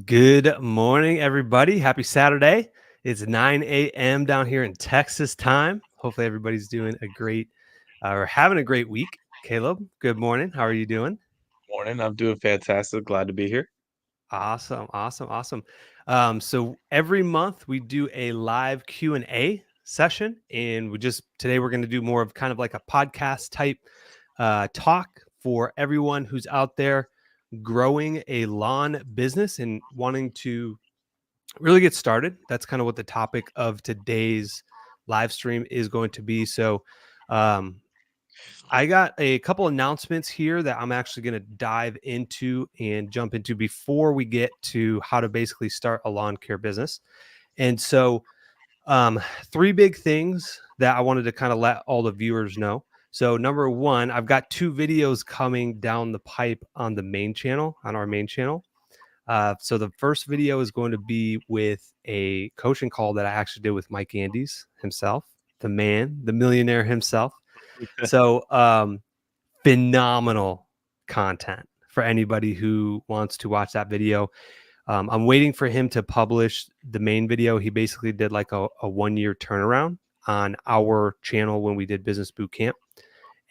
Good morning, everybody. Happy Saturday. It's 9 a.m. down here in Texas time. Hopefully everybody's doing a great or having a great week. Caleb, good morning. How are you doing? Morning. I'm doing fantastic. Glad to be here. Awesome. So every month we do a live Q&A session, and today we're going to do more of kind of like a podcast type talk for everyone who's out there growing a lawn business and wanting to really get started. That's kind of what the topic of today's live stream is going to be. So, um, I got a couple announcements here that I'm actually going to dive into and jump into before we get to how to basically start a lawn care business. And so, three big things that I wanted to kind of let all the viewers know. So, number one, I've got two videos coming down the pipe on our main channel. So the first video is going to be with a coaching call that I actually did with Mike Andes himself, the man, the millionaire himself. So phenomenal content for anybody who wants to watch that video. I'm waiting for him to publish the main video. He basically did like a 1-year turnaround on our channel when we did Business Boot Camp.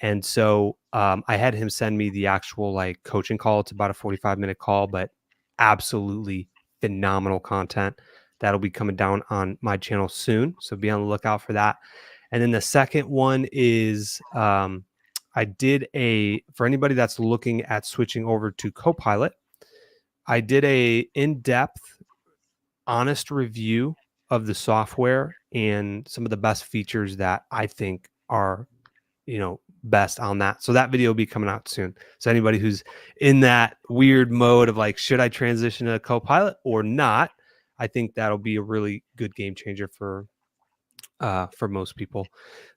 And so I had him send me the actual like coaching call. It's about a 45-minute call, but absolutely phenomenal content that'll be coming down on my channel soon. So be on the lookout for that. And then the second one is I did for anybody that's looking at switching over to Copilot, I did a in-depth, honest review of the software and some of the best features that I think are best on that. So that video will be coming out soon. So anybody who's in that weird mode of like, should I transition to Copilot or not? I think that'll be a really good game changer for most people.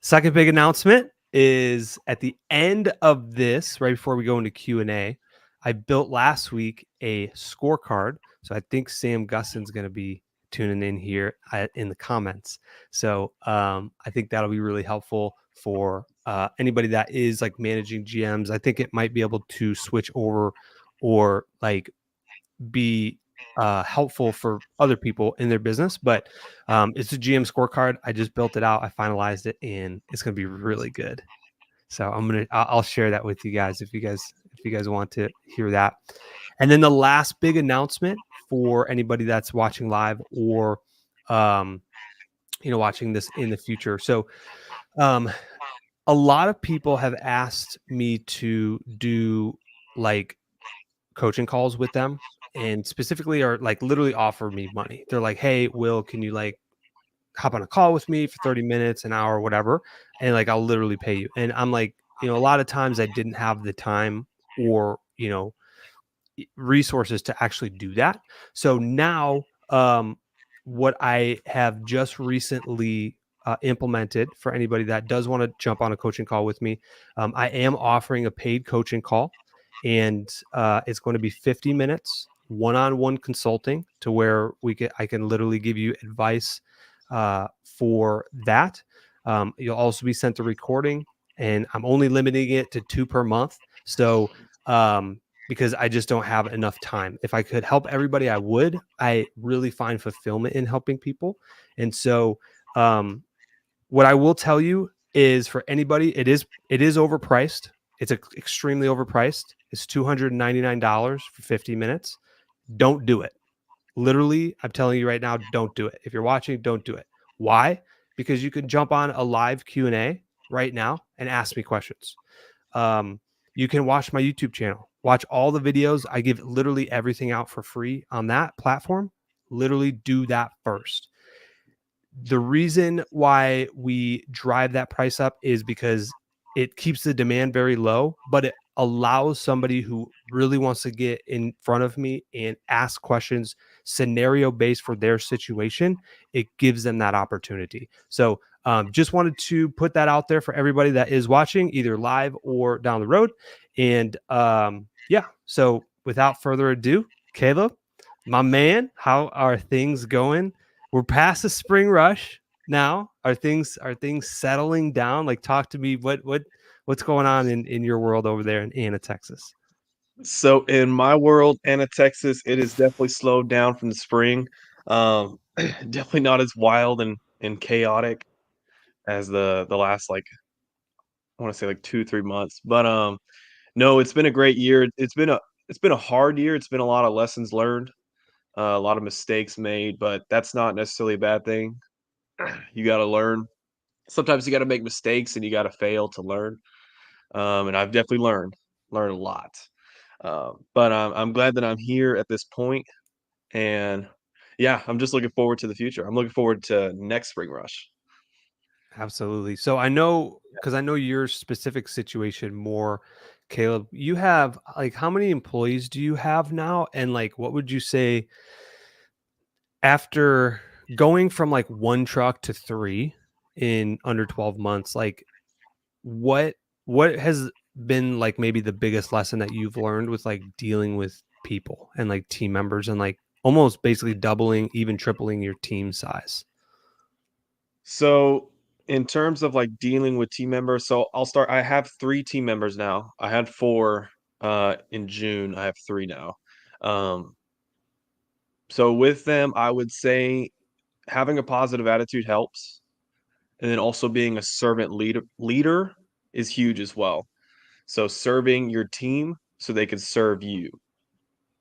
Second big announcement is at the end of this, right before we go into Q&A, I built last week a scorecard. So I think Sam Gustin's going to be tuning in here in the comments. So I think that'll be really helpful for anybody that is like managing GMs. I think it might be able to switch over or like be helpful for other people in their business. But it's a GM scorecard. I just built it out. I finalized it, and it's going to be really good. So I'll share that with you guys if you guys want to hear that. And then the last big announcement for anybody that's watching live or watching this in the future. So a lot of people have asked me to do like coaching calls with them, and specifically are like literally offer me money. They're like, "Hey, Will, can you like hop on a call with me for 30 minutes, an hour, whatever, and like I'll literally pay you." And I'm like, a lot of times I didn't have the time or resources to actually do that. So now what I have just recently implemented for anybody that does want to jump on a coaching call with me, I am offering a paid coaching call, and it's going to be 50 minutes one-on-one consulting to where I can literally give you advice for that. You'll also be sent a recording, and I'm only limiting it to 2 per month. So because I just don't have enough time. If I could help everybody, I would. I really find fulfillment in helping people. And so what I will tell you is, for anybody, it is overpriced. It's extremely overpriced. It's $299 for 50 minutes. Don't do it. Literally, I'm telling you right now, don't do it. If you're watching, don't do it. Why? Because you can jump on a live Q&A right now and ask me questions. You can watch my YouTube channel, watch all the videos. I give literally everything out for free on that platform. Literally do that first. The reason why we drive that price up is because it keeps the demand very low, but it allows somebody who really wants to get in front of me and ask questions scenario based for their situation. It gives them that opportunity. So just wanted to put that out there for everybody that is watching either live or down the road. And so without further ado, Caleb, my man, how are things going? We're past the spring rush now. Are things settling down? Like, talk to me. What's going on in your world over there in Anna, Texas? So in my world, Anna, Texas, it is definitely slowed down from the spring. Definitely not as wild and chaotic as the last like I want to say like 2 3 months. But no, it's been a great year. It's been a hard year. It's been a lot of lessons learned, a lot of mistakes made, but that's not necessarily a bad thing. You got to learn. Sometimes you got to make mistakes and you got to fail to learn. And I've definitely learned a lot. But I'm glad that I'm here at this point, and yeah, I'm just looking forward to the future. I'm looking forward to next spring rush. Absolutely. So I know because I know your specific situation more, Caleb. You have like how many employees do you have now? And like what would you say after going from like one truck to three in under 12 months, like what what has been like maybe the biggest lesson that you've learned with like dealing with people and like team members and like almost basically doubling, even tripling your team size? So, in terms of like dealing with team members, so I'll start. I have 3 team members now. I had 4 in June. I have 3 now. Um, so with them, I would say having a positive attitude helps, and then also being a servant leader is huge as well. So serving your team so they can serve you.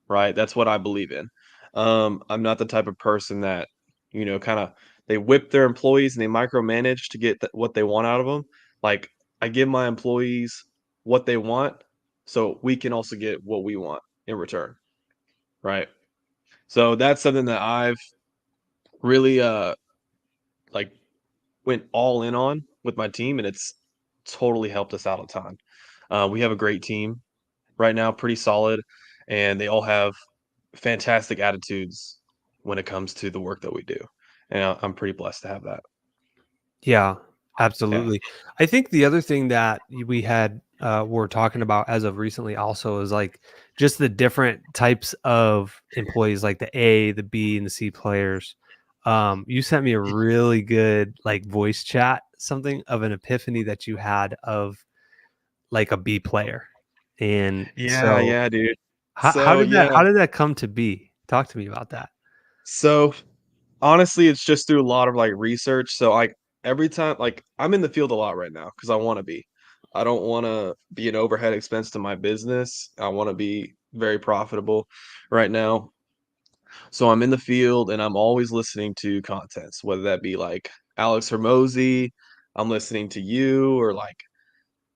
Right? That's what I believe in. I'm not the type of person that, kinda they whip their employees and they micromanage to get what they want out of them. Like, I give my employees what they want so we can also get what we want in return, right? So that's something that I've really, like, went all in on with my team, and it's totally helped us out a ton. We have a great team right now, pretty solid, and they all have fantastic attitudes when it comes to the work that we do, and I'm pretty blessed to have that. Yeah, Yeah. absolutely. I think the other thing that we had were talking about as of recently also is like just the different types of employees, like the A, the B, and the C players. You sent me a really good like voice chat, something of an epiphany that you had of like a B player. And Yeah, so yeah, dude. how So, did that yeah. how did that come to be? Talk to me about that. So, honestly, it's just through a lot of, like, research, so, like, every time like, I'm in the field a lot right now because I wanna be. I don't wanna be an overhead expense to my business. I wanna be very profitable right now. So, I'm in the field, and I'm always listening to contents, whether that be, like, Alex Hormozy, I'm listening to you, or, like,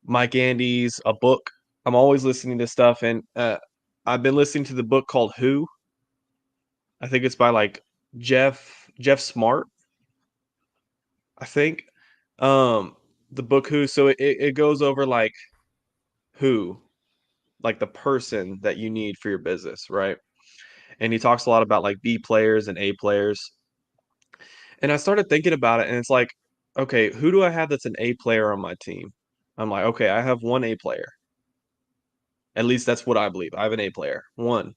Mike Andes, a book. I'm always listening to stuff, and, I've been listening to the book called Who. I think it's by, like, Jeff Smart, I think. Um, the book Who, so it goes over, like, who, like, the person that you need for your business, right? And he talks a lot about, like, B players and A players, and I started thinking about it, and it's like, "Okay, who do I have that's an A player on my team?" I'm like, "Okay, I have 1 A player." At least that's what I believe. I have an A player, 1.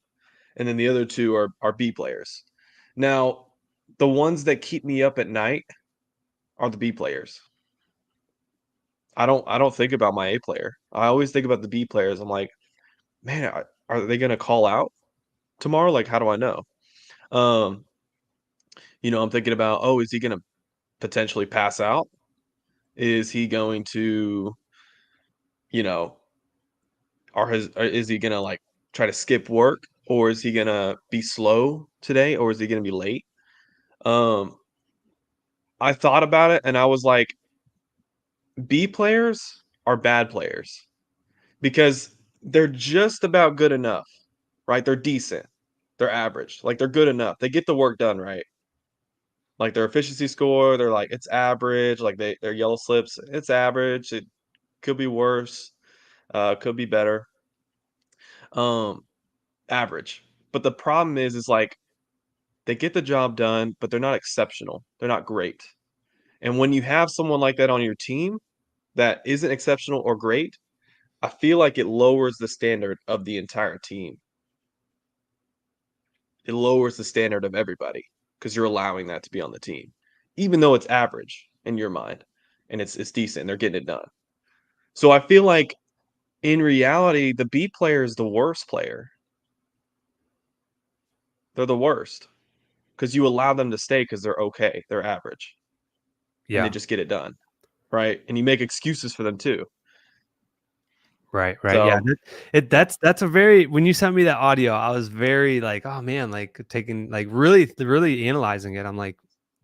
And then the other 2 are B players. Now, the ones that keep me up at night are the B players. I don't think about my A player. I always think about the B players. I'm like, "Man, are they gonna call out tomorrow? Like, how do I know?" Um, I'm thinking about, "Oh, is he gonna potentially pass out? Is he going to, you know, or is he gonna, like, try to skip work? Or is he gonna be slow today? Or is he gonna be late?" Um, I thought about it and I was like, B players are bad players because they're just about good enough, right? They're decent. They're average. Like they're good enough. They get the work done, right? Like their efficiency score, they're like it's average. Like their yellow slips, it's average. It could be worse. Could be better. Um, Average. But the problem is like they get the job done, but they're not exceptional. They're not great. And when you have someone like that on your team that isn't exceptional or great, I feel like it lowers the standard of the entire team. It lowers the standard of everybody because 'cause you're allowing that to be on the team, even though it's average in your mind and it's decent, they're getting it done. So I feel like in reality, the B player is the worst player. They're the worst because you allow them to stay because they're okay, they're average, and they Yeah. just get it done, right? And you make excuses for them too. Right, right. Yeah, So, yeah, that's a very when you sent me that audio, I was very like, "Oh, man," like, taking like, really analyzing it. I'm like,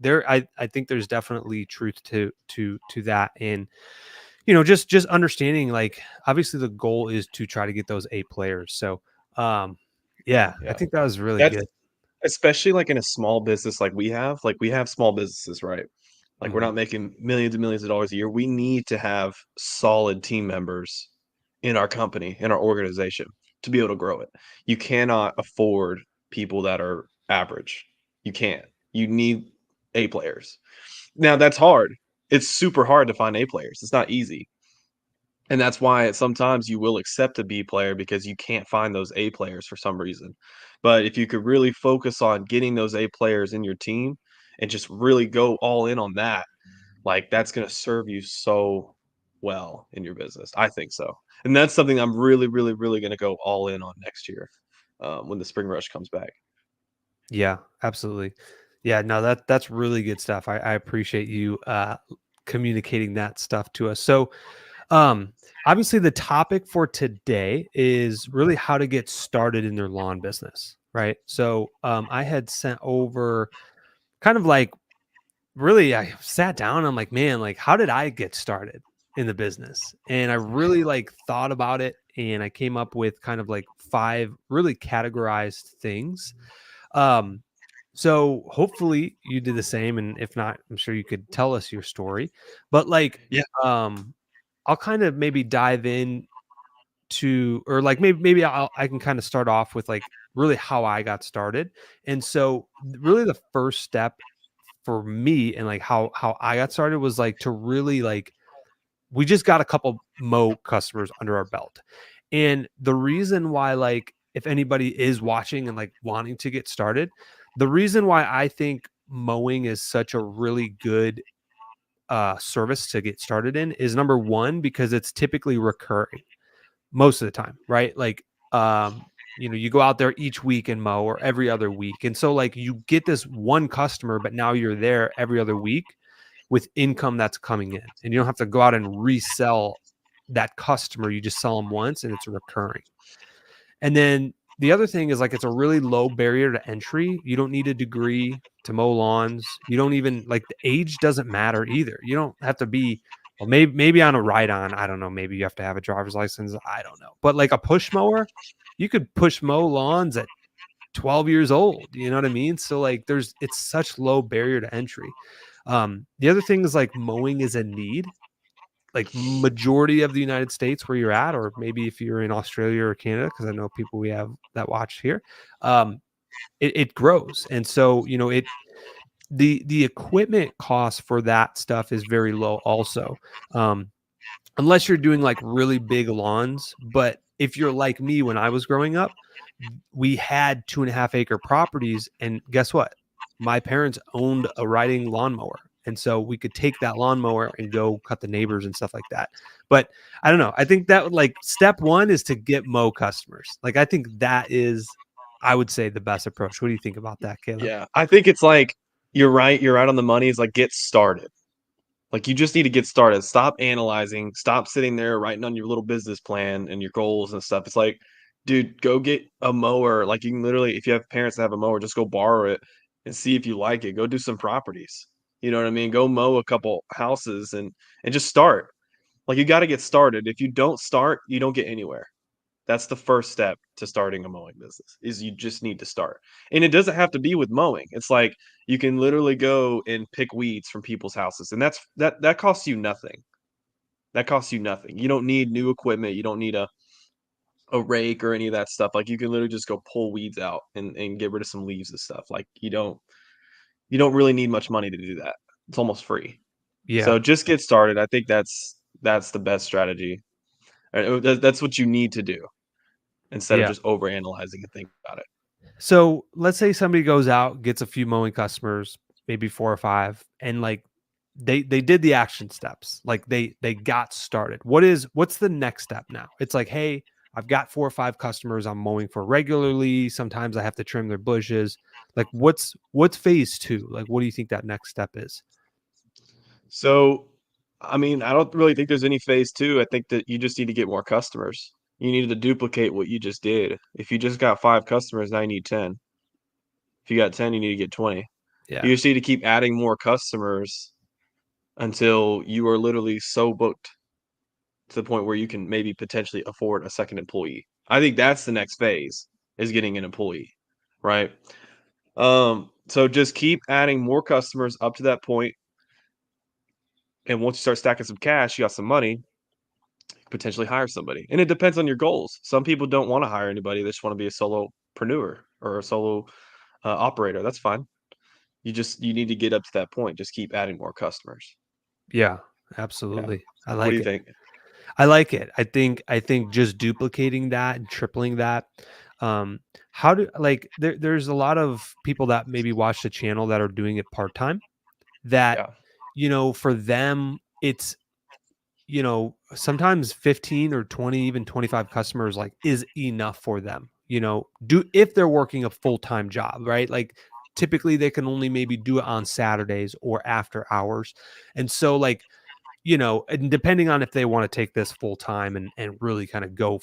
I think there's definitely truth to that, and, just understanding, like, obviously, the goal is to try to get those A players, so, um, yeah, I yeah. think that was really That's good. especially, like, in a small business like, we have small businesses, right? Like, we're Mhm. not making millions and millions of dollars a year. We need to have solid team members in our company, in our organization, to be able to grow it. You cannot afford people that are average. You can't. You need A players. Now, that's hard. It's super hard to find A players. It's not easy. And that's why sometimes you will accept a B player because you can't find those A players for some reason. But if you could really focus on getting those A players in your team and just really go all in on that, like that's going to serve you so well in your business. I think so. And that's something I'm really, really, really going to go all in on next year when the spring rush comes back. Yeah, absolutely. Yeah, no, that's really good stuff. I appreciate you, communicating that stuff to us. So, Um, obviously the topic for today is really how to get started in their lawn business, right? So, I had sent over kind of like really I sat down, I'm like, man, like how did I get started in the business? And I really like thought about it and I came up with kind of like five really categorized things. Um, so hopefully you did the same. And if not, I'm sure you could tell us your story. But like, Yeah. um, I'll kind of maybe dive in to or like maybe I can kind of start off with like really how I got started. And so really the first step for me and like how I got started was like to really like we just got a couple Mo customers under our belt. And the reason why like if anybody is watching and like wanting to get started, the reason why I think mowing is such a really good service to get started in is number one because it's typically recurring most of the time, right? Like, you go out there each week and mow or every other week. And so like you get this one customer, but now you're there every other week with income that's coming in. And you don't have to go out and resell that customer. You just sell them once and it's recurring. And then the other thing is like it's a really low barrier to entry. You don't need a degree to mow lawns. You don't even like the age doesn't matter either. You don't have to be well, maybe on a ride on. I don't know. Maybe you have to have a driver's license. I don't know. But like a push mower, you could push mow lawns at 12 years old. You know what I mean? So like it's such low barrier to entry. The other thing is like mowing is a need like majority of the United States where you're at, or maybe if you're in Australia or Canada, because I know people we have that watch here, um, it grows, and so the equipment cost for that stuff is very low, also, um, unless you're doing like really big lawns. But if you're like me, when I was growing up, we had 2.5 acre properties, and guess what? My parents owned a riding lawnmower. And so we could take that lawnmower and go cut the neighbors and stuff like that. But I don't know. I think that like step one is to get Mo customers. Like I think that is, I would say, the best approach. What do you think about that, Caleb? Yeah. I think it's like, you're right on the money. It's like, get started. Like, you just need to get started. Stop analyzing. Stop sitting there writing on your little business plan and your goals and stuff. It's like, dude, go get a mower. Like, you can literally, if you have parents that have a mower, just go borrow it and see if you like it. Go do some properties. You know what I mean? Go mow a couple houses and just start. Like, you got to get started. If you don't start, you don't get anywhere. That's the first step to starting a mowing business is you just need to start. And it doesn't have to be with mowing. It's like you can literally go and pick weeds from people's houses. And that costs you nothing. That costs you nothing. You don't need new equipment. You don't need a rake or any of that stuff. Like, you can literally just go pull weeds out and get rid of some leaves and stuff. Like, you don't really need much money to do that. It's almost free. Yeah. So just get started. I think that's the best strategy. That's what you need to do instead of Yeah. just overanalyzing and think about it. So let's say somebody goes out, gets a few mowing customers, maybe four or five, and like they did the action steps. Like they got started. What's the next step now? It's like, hey, I've got 4 or 5 customers I'm mowing for regularly. Sometimes I have to trim their bushes. Like what's phase 2? Like what do you think that next step is? So, I mean, I don't really think there's any phase 2. I think that you just need to get more customers. You need to duplicate what you just did. If you just got 5 customers, now you need 10. If you got 10, you need to get 20. Yeah. You just need to keep adding more customers until you are literally so booked to the point where you can maybe potentially afford a second employee. I think that's the next phase is getting an employee, right? So just keep adding more customers up to that point, and once you start stacking some cash, you got some money, potentially hire somebody. And it depends on your goals. Some people don't want to hire anybody; they just want to be a solopreneur or a solo operator. That's fine. You need to get up to that point. Just keep adding more customers. Yeah, Yeah. absolutely. I What do like you it. think? I like it. I think just duplicating that and tripling that. Um, how do like there's a lot of people that maybe watch the channel that are doing it part-time that, Yeah. for them it's, sometimes 15 or 20, even 25 customers like is enough for them. Do if they're working a full-time job, right? Like typically they can only maybe do it on Saturdays or after hours. And so like, and depending on if they want to take this full time and really kind of go,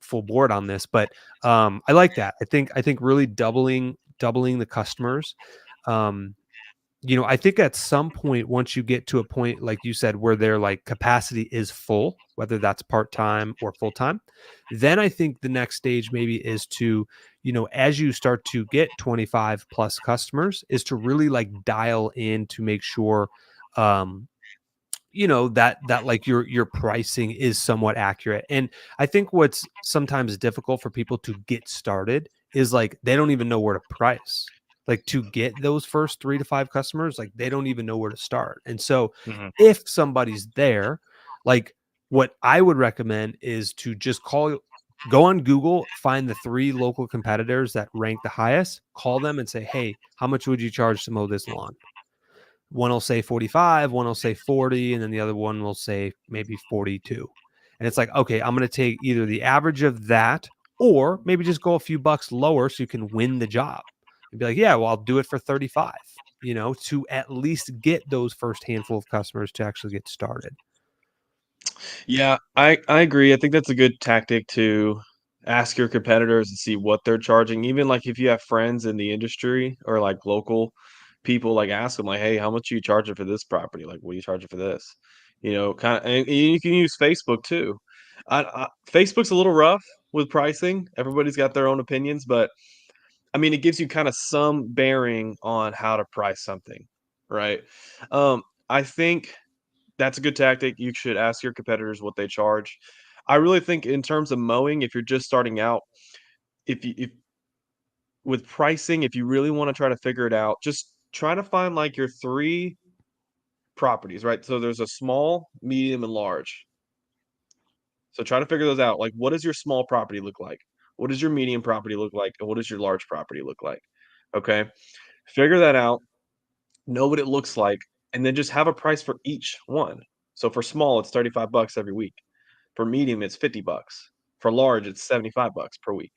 full board on this. But I like that. I think really doubling the customers. Um, I think at some point, once you get to a point, like you said, where their like capacity is full, whether that's part time or full time, then I think the next stage maybe is to, as you start to get 25 plus customers, is to really like dial in to make sure, um, that like your pricing is somewhat accurate. And I think what's sometimes difficult for people to get started is like they don't even know where to price. Like to get those first 3 to 5 customers, like they don't even know where to start. And so Mhm. if somebody's there, like what I would recommend is to just go on Google, find the 3 local competitors that rank the highest, call them and say, "Hey, how much would you charge to mow this lawn?" One will say 45, one will say 40, and then the other one will say maybe 42. And it's like, okay, I'm going to take either the average of that or maybe just go a few bucks lower so you can win the job. And be like, yeah, well, I'll do it for 35, to at least get those first handful of customers to actually get started. Yeah, I agree. I think that's a good tactic to ask your competitors and see what they're charging. Even like if you have friends in the industry or like local people, like ask them like, "Hey, how much are you charging for this property? Like, what are you charging for this?" Kind of, and you can use Facebook too. Facebook's a little rough with pricing. Everybody's got their own opinions, but I mean, it gives you kind of some bearing on how to price something, right? I think that's a good tactic. You should ask your competitors what they charge. I really think in terms of mowing, if you're just starting out, if with pricing, if you really wanna try to figure it out, just try to find, like, your 3 properties, right? So there's a small, medium, and large. So try to figure those out. Like, what does your small property look like? What does your medium property look like? And what does your large property look like? Okay? Figure that out, know what it looks like, and then just have a price for each one. So for small, it's 35 bucks every week. For medium, it's 50 bucks. For large, it's 75 bucks per week.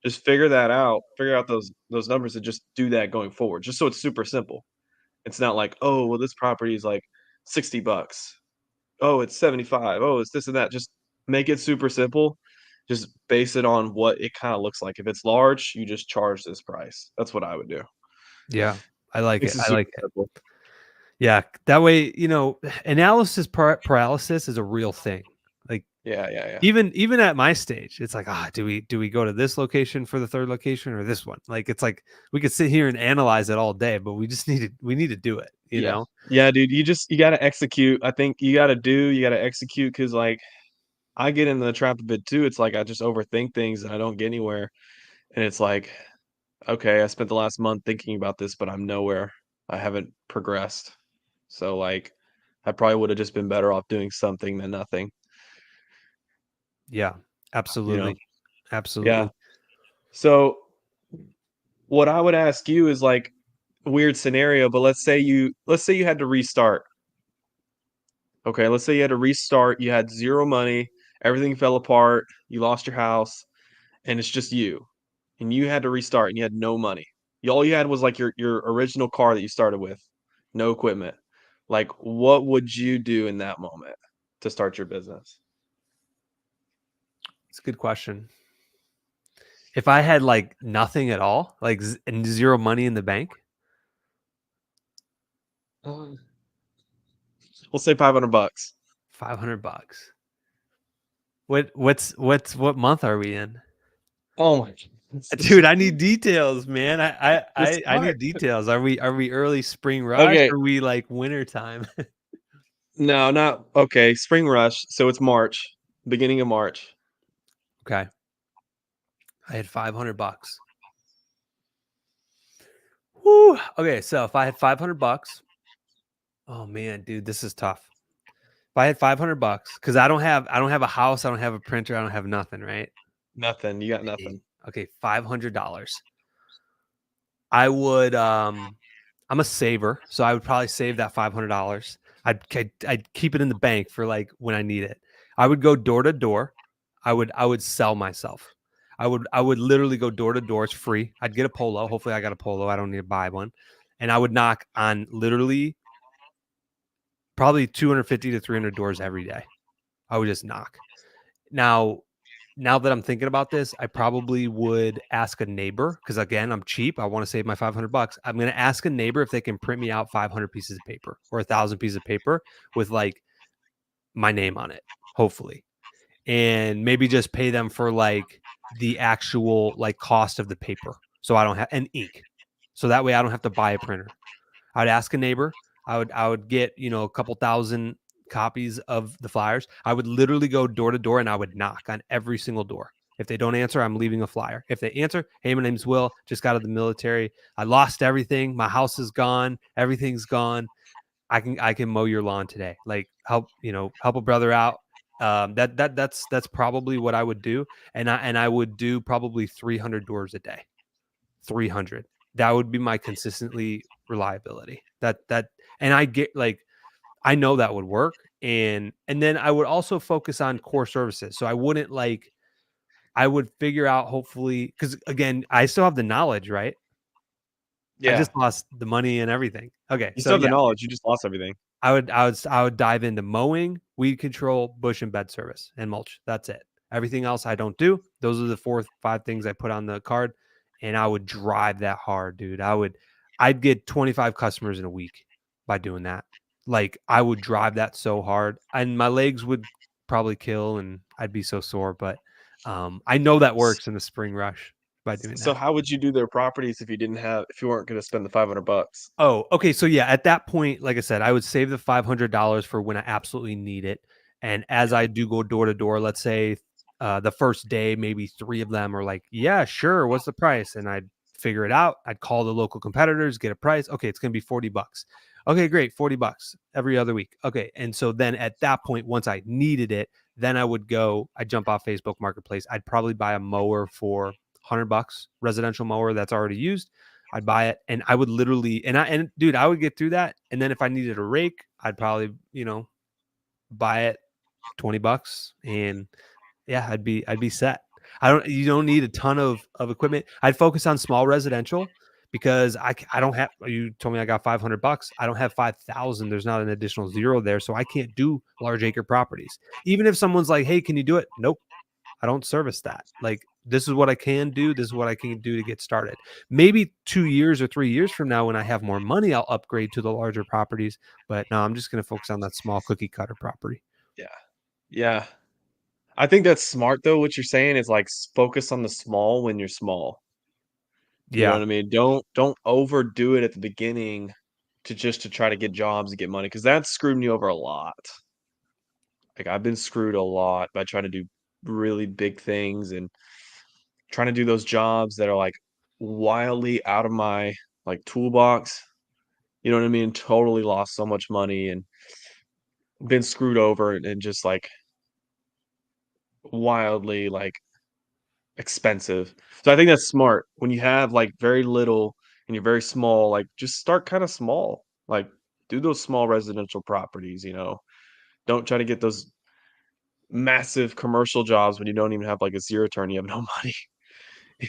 Just figure that out, figure out those numbers and just do that going forward, just so it's super simple. It's not like, "Oh, well, this property is like 60 bucks. Oh, it's 75. Oh, it's this and that." Just make it super simple. Just base it on what it kinda looks like. If it's large, you just charge this price. That's what I would do. Yeah, I like Makes it. it I super like it. simple. Yeah, that way, analysis paralysis is a real thing. Like Yeah, yeah, yeah. even at my stage, it's like, do we go to this location for the third location or this one? Like it's like we could sit here and analyze it all day, but we need to do it, you Yeah. know? Yeah, dude, you gotta execute. I think you gotta execute because like, I get in the trap of it too. It's like I just overthink things and I don't get anywhere, and it's like, "Okay, I spent the last month thinking about this, but I'm nowhere. I haven't progressed." So, like, I probably would've just been better off doing something than nothing, Yeah, you know? absolutely. Yeah. Absolutely. So, what I would ask you is, like, weird scenario, but let's say you had to restart. Okay, let's say you had to restart, you had 0 money, everything fell apart, you lost your house, and it's just you, and you had to restart, and you had no money. All you had was, like, your original car that you started with, no equipment. Like, what would you do in that moment to start your business? It's a good question. If I had like nothing at all, like and zero money in the bank, Uh, we'll say 500 bucks. $500. What month are we in? Oh my Dude, I god. need details, man. You're I smart. need details. Are we early spring rush? Okay, Or are we like winter time? no, not okay, spring rush, so it's March, beginning of March. Okay. I had $500. Whew. Okay, so if I had $500, oh man, dude, this is tough. If I had $500, because I don't have a house, I don't have a printer, I don't have nothing, right? Nothing, you got Eh, nothing. Okay, $500. I would I'm a saver, so I would probably save that $500. I'd keep it in the bank for like when I need it. I would go door to door. I would sell myself. I would literally go door to door. It's free. I'd get a polo. Hopefully I got a polo. I don't need to buy one. And I would knock on literally probably 250 to 300 doors every day. I would just knock. Now, now that I'm thinking about this, I probably would ask a neighbor because again, I'm cheap. I want to save my $500. I'm going to ask a neighbor if they can print me out 500 pieces of paper or 1,000 pieces of paper with like my name on it, hopefully, and maybe just pay them for like the actual like cost of the paper, so I don't have and ink, so that way I don't have to buy a printer. I'd ask a neighbor. I would get, a couple thousand copies of the flyers. I would literally go door to door and I would knock on every single door. If they don't answer, I'm leaving a flyer. If they answer, hey, my name's Will, just got out of the military. I lost everything. My house is gone. Everything's gone. I can mow your lawn today. Like help a brother out. That's probably what I would do. And I would do probably 300 doors a day. 300. That would be my consistently reliability. And I get like I know that would work, and then I would also focus on core services. So I wouldn't like I would figure out hopefully cuz again, I still have the knowledge, right? I Yeah, just lost the money and everything. Okay, you so still have the yeah, knowledge, you just lost everything. I would dive into mowing, weed control, bush and bed service, and mulch. That's it. Everything else I don't do. Those are the 4, 5 things I put on the card, and I would drive that hard, dude. I'd get 25 customers in a week by doing that. Like I would drive that so hard, and my legs would probably kill, and I'd be so sore. But I know that S works in the spring rush by doing so that. how would you do their properties if you weren't gonna spend the 500 bucks? Oh, okay. So yeah, at that point, like I said, I would save the $500 for when I absolutely need it. And as Yeah, I do go door to door, let's say the first day, maybe 3 of them are like, "Yeah, sure. What's the price?" And I'd figure it out. I'd call the local competitors, get a price. Okay, it's going to be $40. Okay, great, $40 every other week. Okay, and so then at that point, once I needed it, then I would go. I'd jump off Facebook Marketplace. I'd probably buy a mower for $100, residential mower that's already used. I'd buy it and I would literally and dude, I would get through that. And then if I needed a rake, I'd probably, buy it $20 and yeah, I'd be set. You don't need a ton of equipment. I'd focus on small residential because I don't have you told me I got $500. I don't have 5,000. There's not an additional zero there, so I can't do large acre properties. Even if someone's like, "Hey, can you do it?" Nope. I don't service that. Like, this is what I can do. This is what I can do to get started. Maybe 2 years or 3 years from now, when I have more money, I'll upgrade to the larger properties. But no, I'm just going to focus on that small cookie cutter property. yeah, yeah. I think that's smart though, what you're saying is, like, focus on the small when you're small. You know Yeah. what I mean? Don't overdo it at the beginning to try to get jobs and get money because that's screwed me over a lot. Like, I've been screwed a lot by trying to do really big things and trying to do those jobs that are, like, wildly out of my, like, toolbox. You know what I mean? Totally lost so much money and been screwed over and just, like, wildly, like, expensive. So I think that's smart. When you have, like, very little, and you're very small, like, just start kinda small. Like, do those small residential properties, Don't try to get those massive commercial jobs when you don't even have, like, a zero turn, you have no money,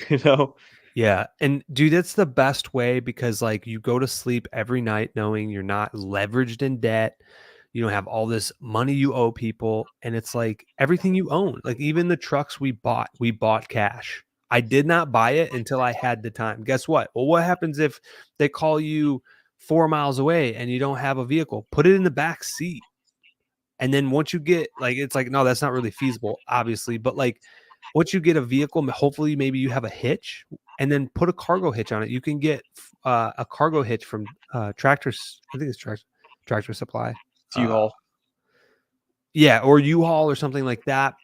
you know? Yeah, and dude, that's the best way because like you go to sleep every night knowing you're not leveraged in debt. You don't have all this money you owe people, and it's like everything you own. Like even the trucks we bought cash. I did not buy it until I had the time. Guess what? Well, what happens if they call you 4 miles away and you don't have a vehicle? Put it in the back seat. And then once you get like, it's like, no, that's not really feasible, obviously. But like, once you get a vehicle, hopefully maybe you have a hitch, and then put a cargo hitch on it. You can get a cargo hitch from Tractors. I think it's Tractor Supply. It's U-Haul. Yeah, or U-Haul or something like that.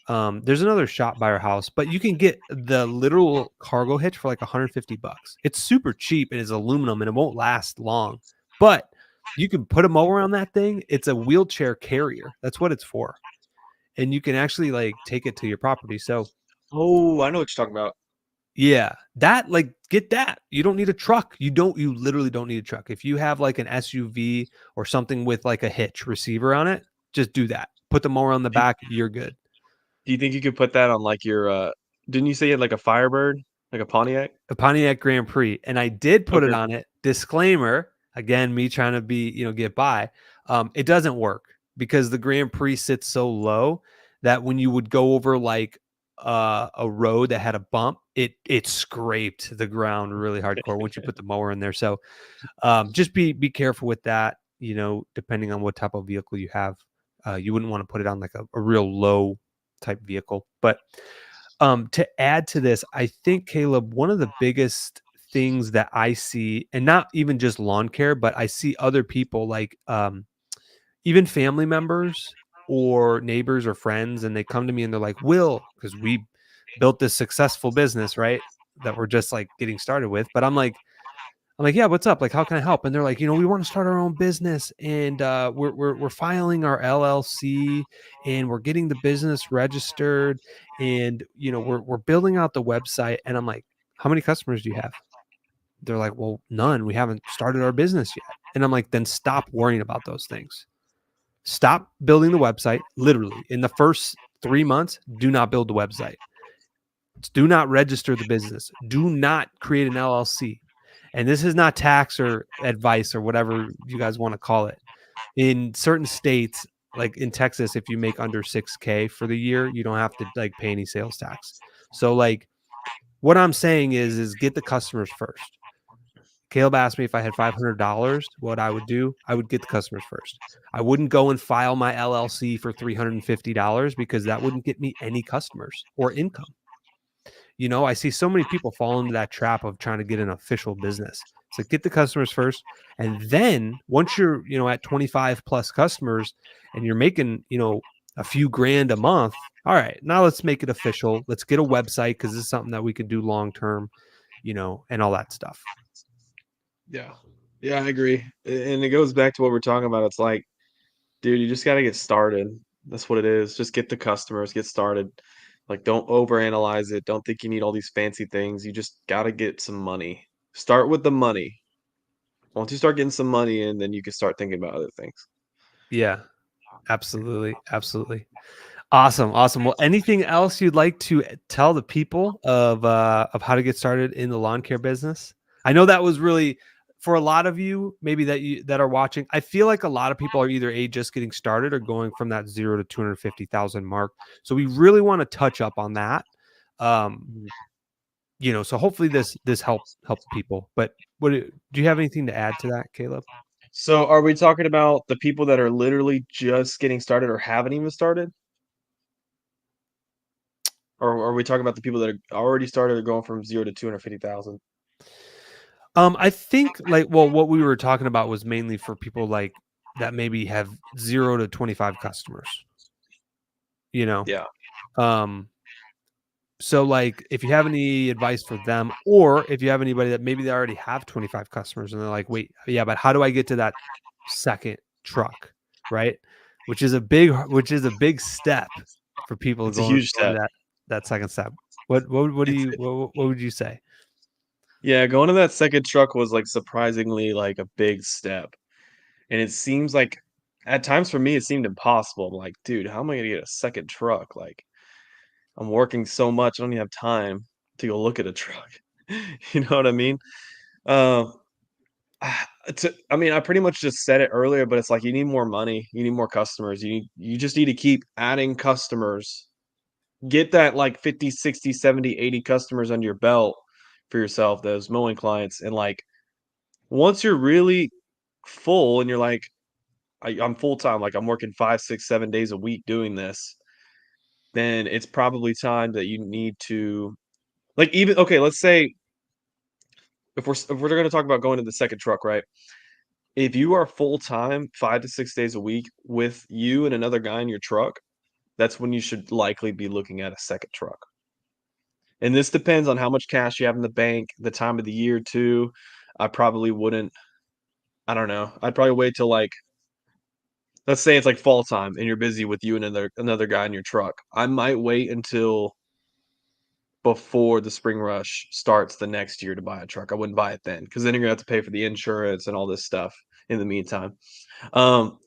There's another shop by our house, but you can get the literal cargo hitch for like $150. It's super cheap. It is aluminum and it won't last long, but you can put a mower on that thing. It's a wheelchair carrier. That's what it's for. And you can actually like take it to your property. So Oh, I know what you're talking about. yeah, that like get that. You don't need a truck. You literally don't need a truck. If you have like an SUV or something with like a hitch receiver on it, just do that. Put the mower on the Do back, you're good. do you think you could put that on, like, your, didn't you say you had, like, a Firebird? Like a Pontiac? A Pontiac Grand Prix, and I did put it Okay. on it. Disclaimer, again, me trying to be, get by. It doesn't work because the Grand Prix sits so low that when you would go over like a road that had a bump, it scraped the ground really hardcore once you put the mower in there. So just be careful with that. Depending on what type of vehicle you have, you wouldn't want to put it on like a real low type vehicle. But to add to this, I think, Caleb, one of the biggest things that I see, and not even just lawn care, but I see other people like even family members or neighbors or friends, and they come to me and they're like, Will, because we built this successful business, right? That we're just like getting started with. But I'm like, yeah, what's up? Like, how can I help? And they're like, we want to start our own business, and we're filing our LLC, and we're getting the business registered, and we're building out the website. And I'm like, how many customers do you have? They're like, well, none. We haven't started our business yet. And I'm like, then stop worrying about those things. Stop building the website. Literally, in the first 3 months, do not build the website. Do not register the business. Do not create an LLC. And this is not tax or advice or whatever you guys want to call it. In certain states, like in Texas, if you make under 6K for the year, you don't have to like pay any sales tax. So like what I'm saying is get the customers first. Caleb asked me if I had $500, what I would do. I would get the customers first. I wouldn't go and file my LLC for $350 because that wouldn't get me any customers or income. I see so many people fall into that trap of trying to get an official business. So get the customers first. And then once you're, at 25 plus customers and you're making, a few grand a month. All right, now let's make it official. Let's get a website because this is something that we can do long term, and all that stuff. Yeah. Yeah, I agree. And it goes back to what we're talking about. It's like, dude, you just gotta get started. That's what it is. Just get the customers, get started. Like, don't overanalyze it. Don't think you need all these fancy things. You just gotta get some money. Start with the money. Once you start getting some money in, then you can start thinking about other things. Yeah, absolutely. Absolutely. Awesome. Awesome. Well, anything else you'd like to tell the people of how to get started in the lawn care business? I know that was really for a lot of you, maybe that are watching. I feel like a lot of people are either just getting started or going from that 0 to 250,000 mark. So we really want to touch up on that. Um, Mhm. so hopefully this help people. But do you have anything to add to that, Caleb? So, are we talking about the people that are literally just getting started or haven't even started? Or are we talking about the people that are already started or going from 0 to 250,000? I think like what we were talking about was mainly for people like that maybe have 0 to 25 customers, you know. Yeah. Um so like if you have any advice for them or if you have anybody that maybe they already have 25 customers and they're like, "Wait, yeah, but how do I get to that second truck?" Right? Which is a big step for people It's a going huge going to step. that second step. What do you what would you say? Yeah, going to that second truck was, like, surprisingly, like, a big step, and it seems like at times for me, it seemed impossible. I'm like, "Dude, how am I gonna get a second truck?" Like, I'm working so much, I don't even have time to go look at a truck. You know what I mean? Uh, I mean, I pretty much just said it earlier, but it's like you need more money, you need more customers, you just need to keep adding customers. Get that, like, 50, 60, 70, 80 customers under your belt for yourself, those mowing clients, and, like, once you're really full and you're like, I'm full time, like, I'm working 5, 6, 7 days a week doing this, then it's probably time that you need to, like, even okay, let's say if we're gonna talk about going to the second truck, right? If you are full time, 5 to 6 days a week with you and another guy in your truck, that's when you should likely be looking at a second truck. And this depends on how much cash you have in the bank, the time of the year too. I probably wouldn't, I don't know. I'd probably wait till, like, let's say it's like fall time and you're busy with you and another guy in your truck. I might wait until before the spring rush starts the next year to buy a truck. I wouldn't buy it then because then you're gonna have to pay for the insurance and all this stuff in the meantime. Um,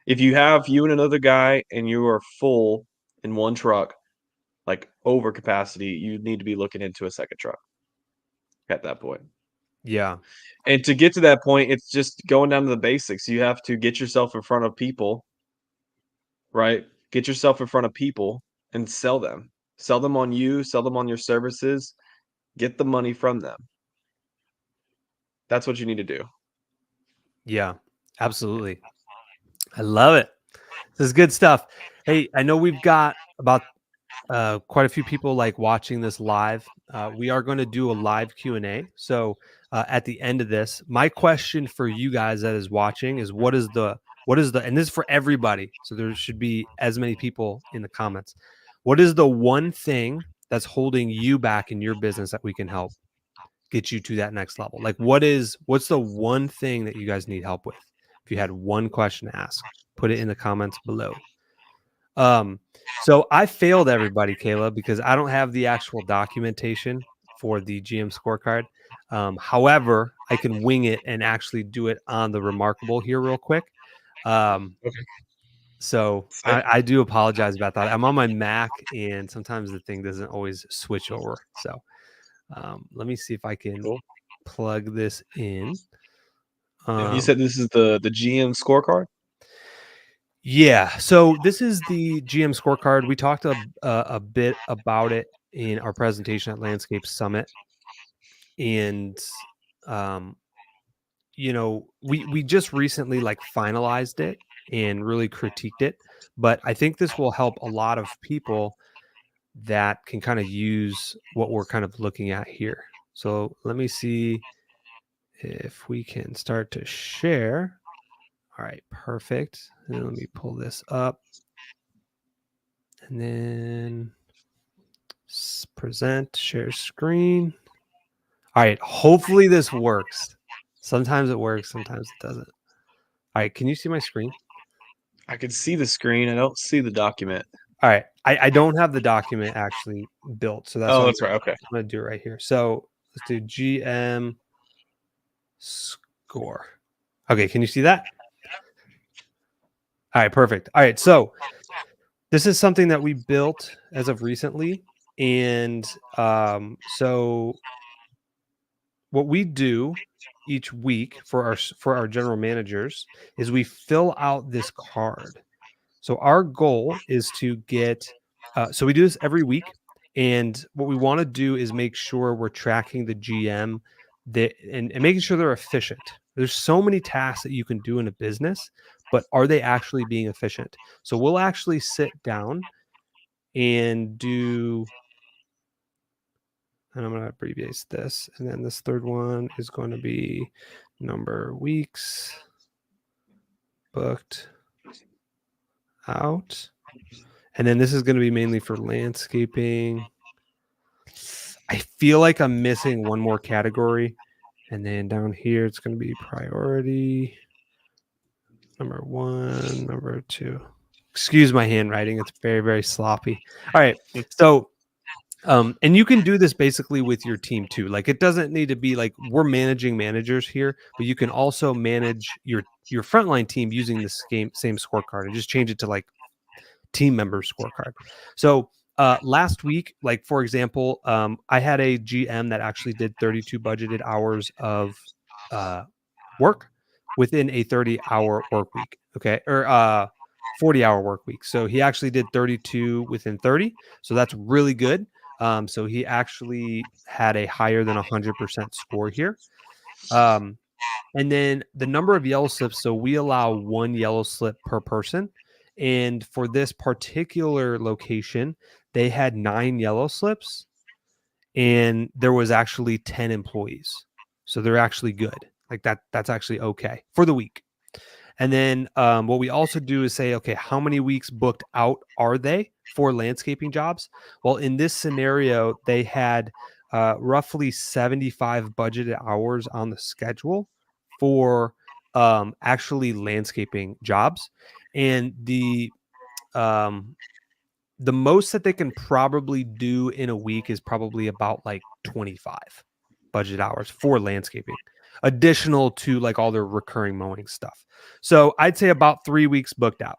if you have you and another guy and you are full in one truck, like over capacity, you need to be looking into a second truck at that point. Yeah. And to get to that point, it's just going down to the basics. You have to get yourself in front of people, right? Get yourself in front of people and sell them. Sell them on you, sell them on your services, get the money from them. That's what you need to do. Yeah. Absolutely. I love it. This is good stuff. Hey, I know we've got about quite a few people like watching this live. We are going to do a live Q&A. So at the end of this, my question for you guys that is watching is and this is for everybody. So there should be as many people in the comments. What is the one thing that's holding you back in your business that we can help get you to that next level? Like what's the one thing that you guys need help with? If you had one question to ask, put it in the comments below. Um, so I failed everybody, Kayla, because I don't have the actual documentation for the GM scorecard. However, I can wing it and actually do it on the Remarkable here real quick. Um, Okay. so Sick. I do apologize about that. I'm on my Mac, and sometimes the thing doesn't always switch over. So let me see if I can Cool. plug this in. And you Um, said this is the GM scorecard? Yeah. So this is the GM scorecard. We talked a bit about it in our presentation at Landscape Summit, and um, we just recently like finalized it and really critiqued it. But I think this will help a lot of people that can kind of use what we're kind of looking at here. So let me see if we can start to share. All right, perfect. And let me pull this up, and then present, share screen. All right. Hopefully this works. Sometimes it works, sometimes it doesn't. All right. Can you see my screen? I can see the screen. I don't see the document. All right. I don't have the document actually built. So that's Oh, why that's right. Okay. I'm gonna do it right here. So let's do GM score. Okay, can you see that? All right, perfect. All right. So this is something that we built as of recently. And so what we do each week for our general managers is we fill out this card. So our goal is to get so we do this every week, and what we want to do is make sure we're tracking the GM that and making sure they're efficient. There's so many tasks that you can do in a business, but are they actually being efficient? So we'll actually sit down and do, and I'm going to abbreviate this. And then this third one is going to be number weeks booked out. And then this is going to be mainly for landscaping. I feel like I'm missing one more category. And then down here, it's going to be priority. Number one, number two. Excuse my handwriting. It's very, very sloppy. All right. So And you can do this basically with your team too. Like it doesn't need to be like we're managing managers here, but you can also manage your frontline team using the same scorecard and just change it to like team member scorecard. So last week, like for example, I had a GM that actually did 32 budgeted hours of uh, work within a 30-hour work week. Okay. Or 40-hour work week. So he actually did 32 within 30. So that's really good. So he actually had a higher than 100% score here. And then the number of yellow slips. So we allow one yellow slip per person. And for this particular location, they had 9 yellow slips and there was actually 10 employees. So they're actually good. Like that's actually okay for the week. And then what we also do is say, okay, how many weeks booked out are they for landscaping jobs? Well, in this scenario, they had roughly 75 budgeted hours on the schedule for actually landscaping jobs. And the most that they can probably do in a week is probably about like 25 budget hours for landscaping, additional to like all their recurring mowing stuff. So I'd say about 3 weeks booked out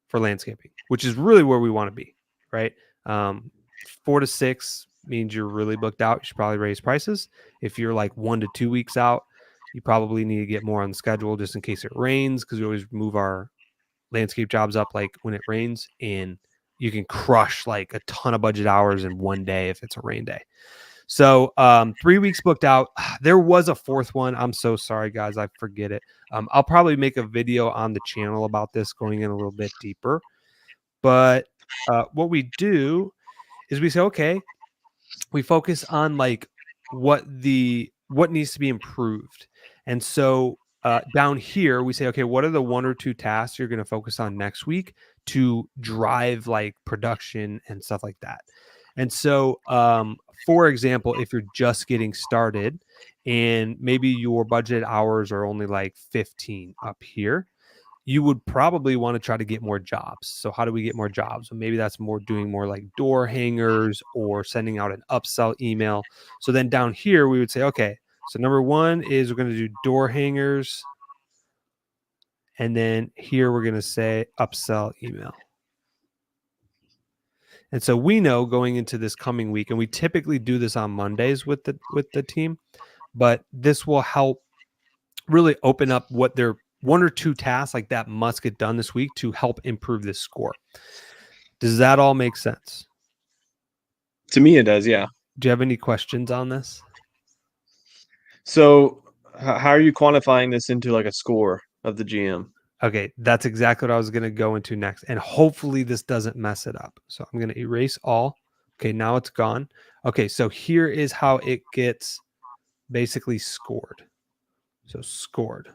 for landscaping, which is really where we want to be, right? 4 to 6 means you're really booked out. You should probably raise prices. If you're like 1 to 2 weeks out, you probably need to get more on the schedule just in case it rains, because we always move our landscape jobs up like when it rains, and you can crush like a ton of budget hours in one day if it's a rain day. So 3 weeks booked out. There was a fourth one. I'm so sorry, guys. I forget it. I'll probably make a video on the channel about this going in a little bit deeper. But what we do is we say, okay, we focus on like what needs to be improved. And so down here we say, okay, what are the 1 or 2 tasks you're going to focus on next week to drive like production and stuff like that. And so for example, if you're just getting started and maybe your budget hours are only like 15 up here, you would probably want to try to get more jobs. So how do we get more jobs? So maybe that's more doing more like door hangers or sending out an upsell email. So then down here we would say, okay, so number 1 is we're going to do door hangers. And then here we're going to say upsell email. And so we know going into this coming week, and we typically do this on Mondays with the team, but this will help really open up what their 1 or 2 tasks like that must get done this week to help improve this score. Does that all make sense? To me, it does, yeah. Do you have any questions on this? So, how are you quantifying this into like a score of the GM? Okay, that's exactly what I was going to go into next. And hopefully this doesn't mess it up. So I'm going to erase all. Okay, now it's gone. Okay, so here is how it gets basically scored. So scored.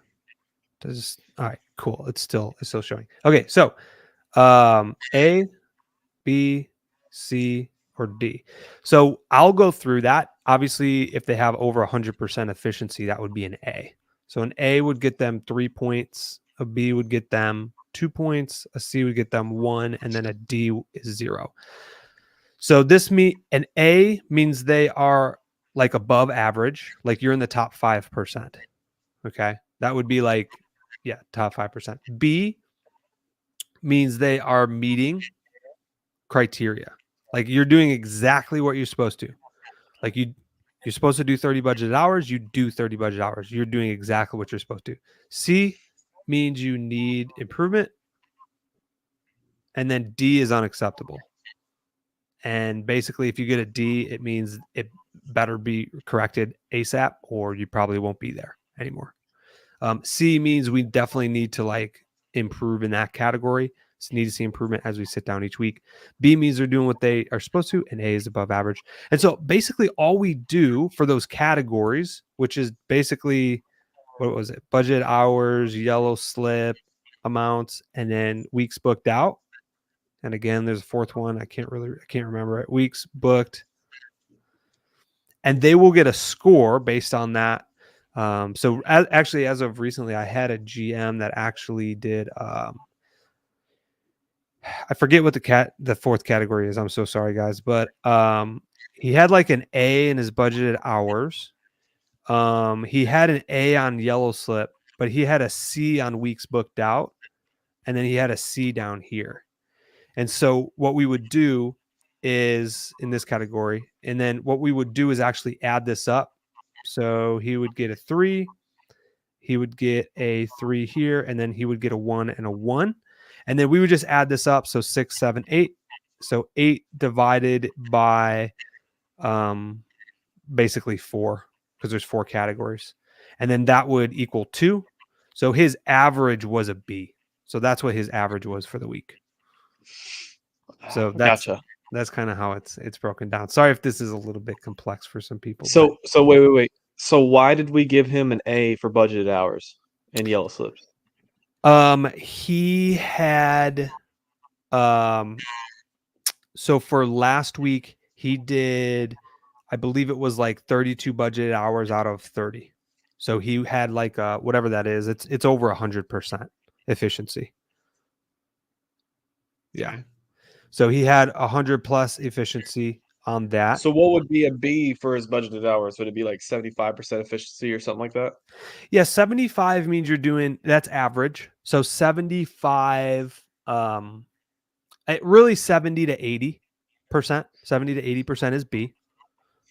All right, cool. It's still showing. Okay, so A, B, C, or D. So I'll go through that. Obviously, if they have over 100% efficiency, that would be an A. So an A would get them 3 points, a B would get them 2 points, a C would get them 1, and then a D is 0. So an A means they are like above average, like you're in the top 5%. Okay. That would be like, yeah, top 5%. B means they are meeting criteria. Like you're doing exactly what you're supposed to. Like you're supposed to do 30 budget hours, you do 30 budget hours. You're doing exactly what you're supposed to. C means you need improvement. And then D is unacceptable. And basically, if you get a D, it means it better be corrected ASAP or you probably won't be there anymore. C means we definitely need to like improve in that category. So need to see improvement as we sit down each week. B means they're doing what they are supposed to, and A is above average. And so basically all we do for those categories, which is basically, what was it? Budget hours, yellow slip amounts, and then weeks booked out. And again, there's a fourth one. I can't remember it. Weeks booked. And they will get a score based on that. So as of recently, I had a GM that actually did, I forget what the fourth category is. I'm so sorry, guys, but he had like an A in his budgeted hours. He had an A on yellow slip, but he had a C on weeks booked out, and then he had a C down here. And so what we would do is in this category, and then what we would do is actually add this up. So he would get a 3, he would get a 3 here, and then he would get a 1 and a 1. And then we would just add this up. So 6, 7, 8. So 8 divided by basically 4, because there's 4 categories. And then that would equal 2. So his average was a B. So that's what his average was for the week. So Gotcha. that's kind of how it's broken down. Sorry if this is a little bit complex for some people, but So wait. So why did we give him an A for budgeted hours and yellow slips? he had so for last week he did, I believe it was like 32 budgeted hours out of 30. So he had like whatever that is, it's over 100% efficiency. Yeah. Okay. So he had 100 plus efficiency on that. So what would be a B for his budgeted hours? Would it be like 75% efficiency or something like that? Yeah, 75 means you're doing, that's average. So 75 really 70 to 80%. 70 to 80% is B.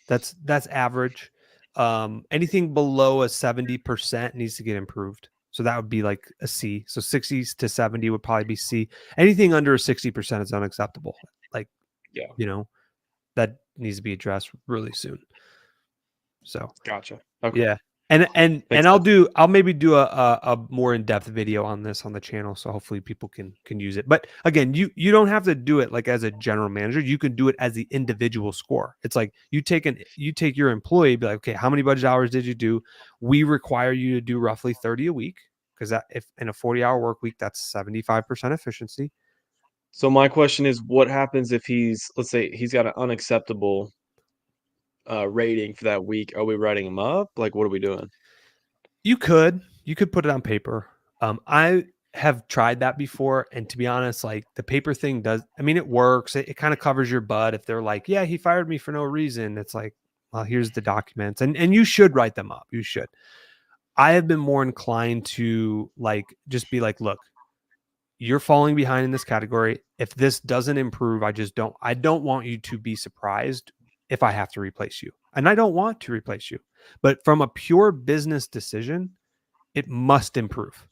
That's average. Anything below a 70% needs to get improved. So that would be like a C. So 60 to 70 would probably be C. Anything under 60% is unacceptable. Like, Yeah. That needs to be addressed really soon. So Gotcha. Okay. yeah. And Makes sense. I'll maybe do a more in-depth video on this on the channel, so hopefully people can use it. But again, you don't have to do it like as a general manager. You can do it as the individual score. It's like you take your employee, be like, okay, how many budget hours did you do? We require you to do roughly 30 a week, because that, if in a 40-hour work week, that's 75% efficiency. So my question is, what happens if let's say he's got an unacceptable rating for that week? Are we writing him up? Like, what are we doing? You could put it on paper. I have tried that before, and to be honest, like the paper thing does, I mean, it works. It kind of covers your butt. If they're like, yeah, he fired me for no reason, it's like, well, here's the documents, and you should write them up. You should. I have been more inclined to like just be like, look, you're falling behind in this category. If this doesn't improve, I don't want you to be surprised if I have to replace you. And I don't want to replace you. But from a pure business decision, it must improve.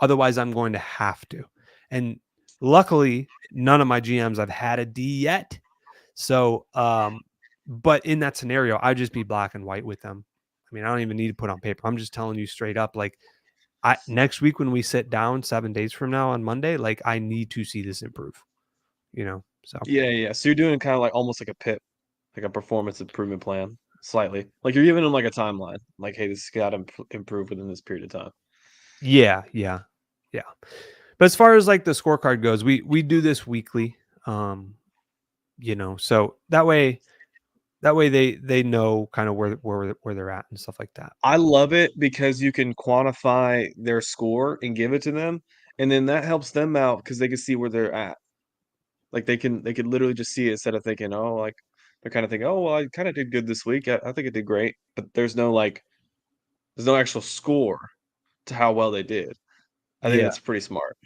Otherwise, I'm going to have to. And luckily, none of my GMs I've had a D yet. So, but in that scenario, I'd just be black and white with them. I mean, I don't even need to put on paper. I'm just telling you straight up, like, next week when we sit down 7 days from now on Monday, like I need to see this improve, so. Yeah. So you're doing kind of like almost like a PIP, like a performance improvement plan, slightly. Like you're giving him like a timeline. Like, hey, this has got to improve within this period of time. Yeah. But as far as like the scorecard goes, we do this weekly, so that way they know kind of where they're at and stuff like that. I love it because you can quantify their score and give it to them, and then that helps them out because they can see where they're at. Like they could literally just see it instead of thinking, oh, like they're kind of thinking, oh, well, I kind of did good this week. I think I did great, but there's no actual score to how well they did. I think Yeah. that's pretty smart.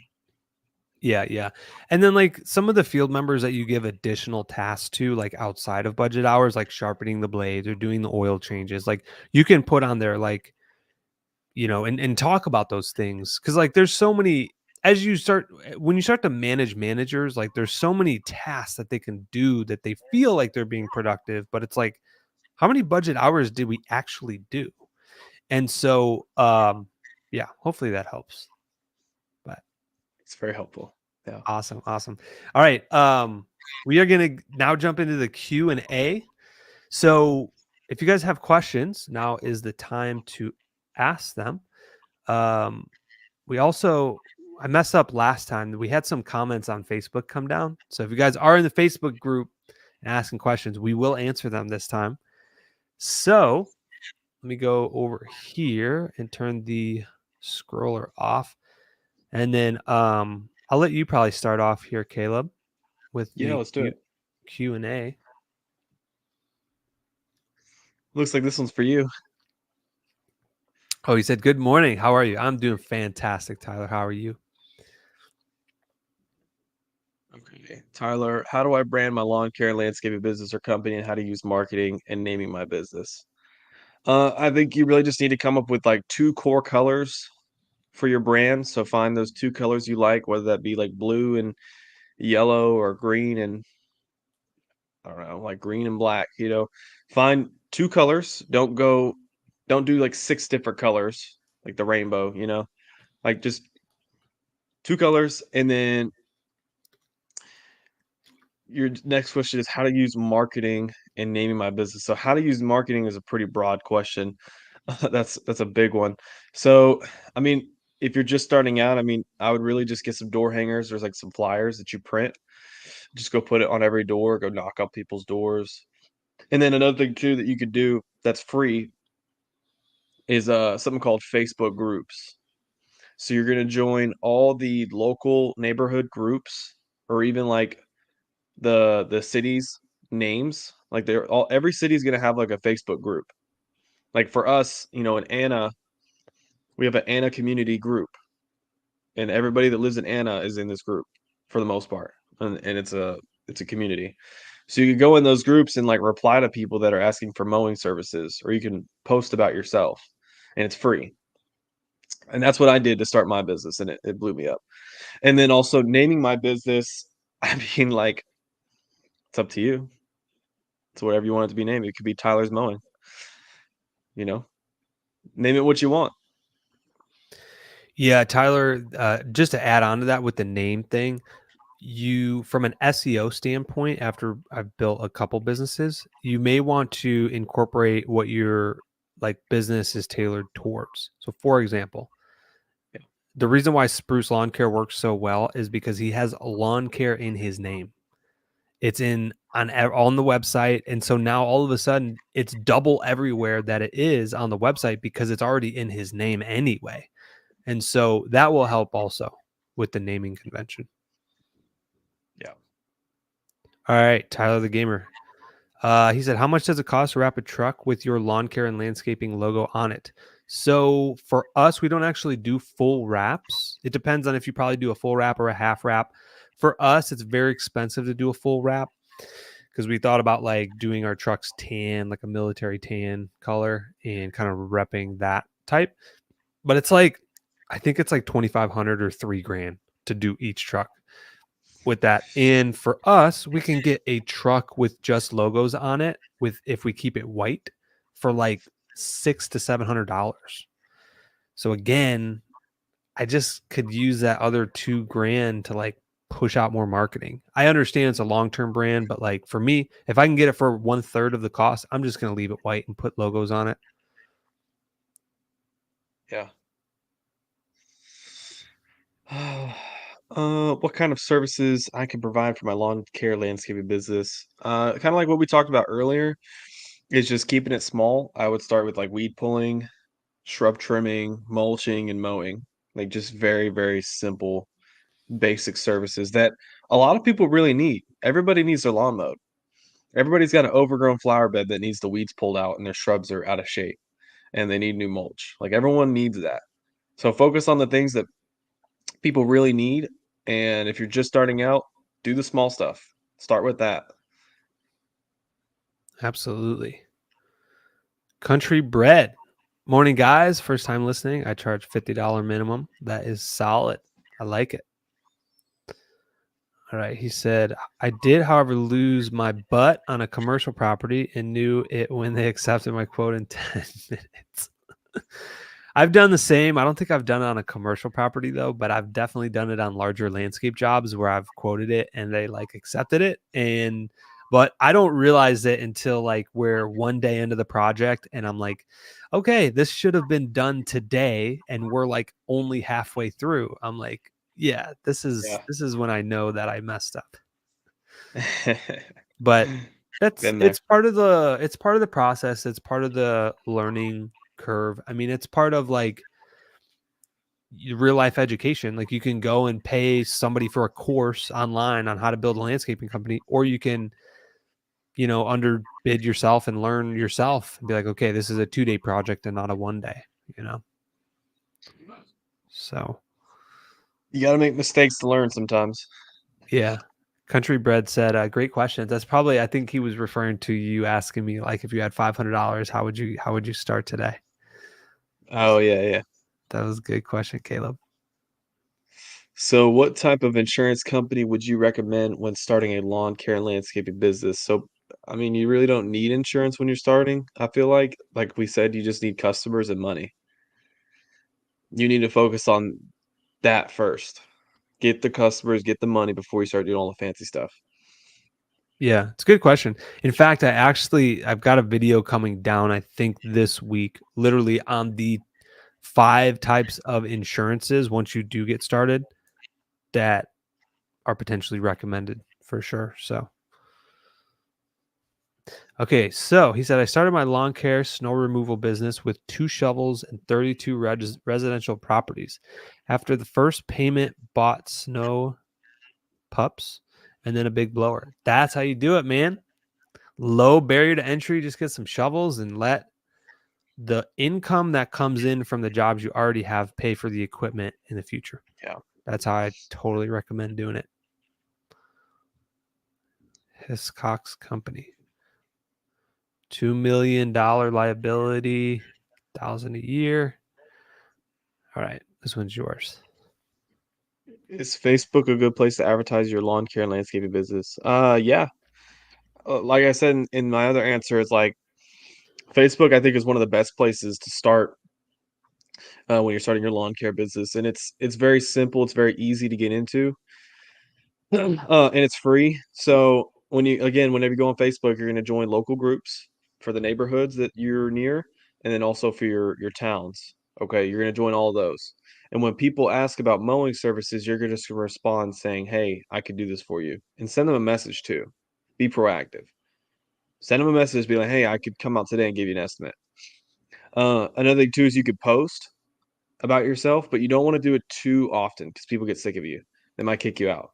Yeah. And then like some of the field members that you give additional tasks to, like outside of budget hours, like sharpening the blades or doing the oil changes, like you can put on there, like, and talk about those things. Cause like there's so many, when you start to manage managers, like there's so many tasks that they can do that they feel like they're being productive, but it's like, how many budget hours did we actually do? And so, yeah, hopefully that helps. But It's very helpful. Yeah. awesome. All right. We are going to now jump into the Q&A. So if you guys have questions, now is the time to ask them. I messed up last time. We had some comments on Facebook come down. So if you guys are in the Facebook group and asking questions, we will answer them this time. So let me go over here and turn the scroller off. And then I'll let you probably start off here, Caleb. with Yeah, the let's do it. Q&A. Looks like this one's for you. Oh, he said, "Good morning. How are you?" I'm doing fantastic, Tyler. How are you? Okay. Tyler, how do I brand my lawn care and landscaping business or company and how to use marketing and naming my business? I think you really just need to come up with like two core colors for your brand. So find those two colors you like, whether that be like blue and yellow or green and I don't know, like green and black, Find two colors. Don't do like six different colors, like the rainbow, Like just two colors. And then your next question is how to use marketing and naming my business. So how to use marketing is a pretty broad question. That's a big one. So, I mean, if you're just starting out, I mean, I would really just get some door hangers. There's like some flyers that you print. Just go put it on every door, go knock on people's doors. And then another thing too that you could do that's free is something called Facebook groups. So you're gonna join all the local neighborhood groups or even like the cities names. Like they're all every city is gonna have like a Facebook group. Like for us, in Anna, we have an Anna community group, and everybody that lives in Anna is in this group for the most part, and it's a community. So you can go in those groups and like reply to people that are asking for mowing services, or you can post about yourself, and it's free. And that's what I did to start my business, and it blew me up. And then also naming my business, I mean, like it's up to you. It's whatever you want it to be named. It could be Tyler's Mowing. You know, name it what you want. Yeah, Tyler, just to add on to that with the name thing, from an SEO standpoint, after I've built a couple businesses, you may want to incorporate what your like business is tailored towards. So for example, Yeah. the reason why Spruce Lawn Care works so well is because he has a lawn care in his name. It's on the website, and so now all of a sudden it's double everywhere that it is on the website because it's already in his name anyway. And so that will help also with the naming convention. Yeah. All right, Tyler the Gamer. He said, "How much does it cost to wrap a truck with your lawn care and landscaping logo on it?" So for us, we don't actually do full wraps. It depends on if you probably do a full wrap or a half wrap. For us, it's very expensive to do a full wrap because we thought about like doing our trucks tan, like a military tan color, and kind of repping that type. But it's like, I think it's like 2,500 or 3 grand to do each truck with that. And for us, we can get a truck with just logos on it with if we keep it white for like $600 to $700. So again, I just could use that other 2 grand to like push out more marketing. I understand it's a long-term brand, but like for me, if I can get it for 1/3 of the cost, I'm just gonna leave it white and put logos on it. Yeah. What kind of services I can provide for my lawn care landscaping business? Kind of like what we talked about earlier, is just keeping it small. I would start with like weed pulling, shrub trimming, mulching, and mowing. Like just very, very simple, basic services that a lot of people really need. Everybody needs their lawn mowed. Everybody's got an overgrown flower bed that needs the weeds pulled out and their shrubs are out of shape and they need new mulch. Like everyone needs that. So focus on the things that people really need. And if you're just starting out, do the small stuff. Start with that. Absolutely. Country bread. Morning, guys. First time listening. I charge $50 minimum. That is solid. I like it. All right. He said, "I did, however, lose my butt on a commercial property and knew it when they accepted my quote in 10 minutes." I've done the same. I don't think I've done it on a commercial property though, but I've definitely done it on larger landscape jobs where I've quoted it and they like accepted it. But I don't realize it until like we're one day into the project and I'm like, okay, this should have been done today. And we're like only halfway through. I'm like, yeah, this is Yeah. this is when I know that I messed up. But that's Been there. it's part of the process. It's part of the learning curve. I mean, it's part of like real life education. Like you can go and pay somebody for a course online on how to build a landscaping company, or you can, underbid yourself and learn yourself and be like, okay, this is a 2-day project and not a 1 day, So You got to make mistakes to learn sometimes. yeah. Country Bread said, great questions. That's probably, I think he was referring to you asking me like, if you had $500, how would you start today? Oh yeah, yeah. That was a good question, Caleb. So, what type of insurance company would you recommend when starting a lawn care and landscaping business? So, I mean, you really don't need insurance when you're starting. I feel like we said, you just need customers and money. You need to focus on that first. Get the customers, get the money before you start doing all the fancy stuff. Yeah, it's a good question. In fact, I've got a video coming down, I think this week, literally on the 5 types of insurances once you do get started that are potentially recommended for sure. So, okay. So he said, I started my lawn care snow removal business with 2 shovels and 32 residential properties. After the first payment, bought snow pups and then a big blower. That's how you do it, man. Low barrier to entry. Just get some shovels and let the income that comes in from the jobs you already have pay for the equipment in the future. Yeah. That's how I totally recommend doing it. Hiscox Company. $2 million liability, 1,000 a year. All right, this one's yours. Is Facebook a good place to advertise your lawn care and landscaping business? Yeah. Like I said in my other answer, it's like Facebook, I think, is one of the best places to start when you're starting your lawn care business, and it's very simple. It's very easy to get into, and it's free. So whenever you go on Facebook, you're going to join local groups for the neighborhoods that you're near, and then also for your towns. Okay, you're going to join all of those. And when people ask about mowing services, you're just going to respond saying, "Hey, I could do this for you," and send them a message too. Be proactive. Send them a message, be like, "Hey, I could come out today and give you an estimate." Another thing too is you could post about yourself, but you don't want to do it too often because people get sick of you. They might kick you out.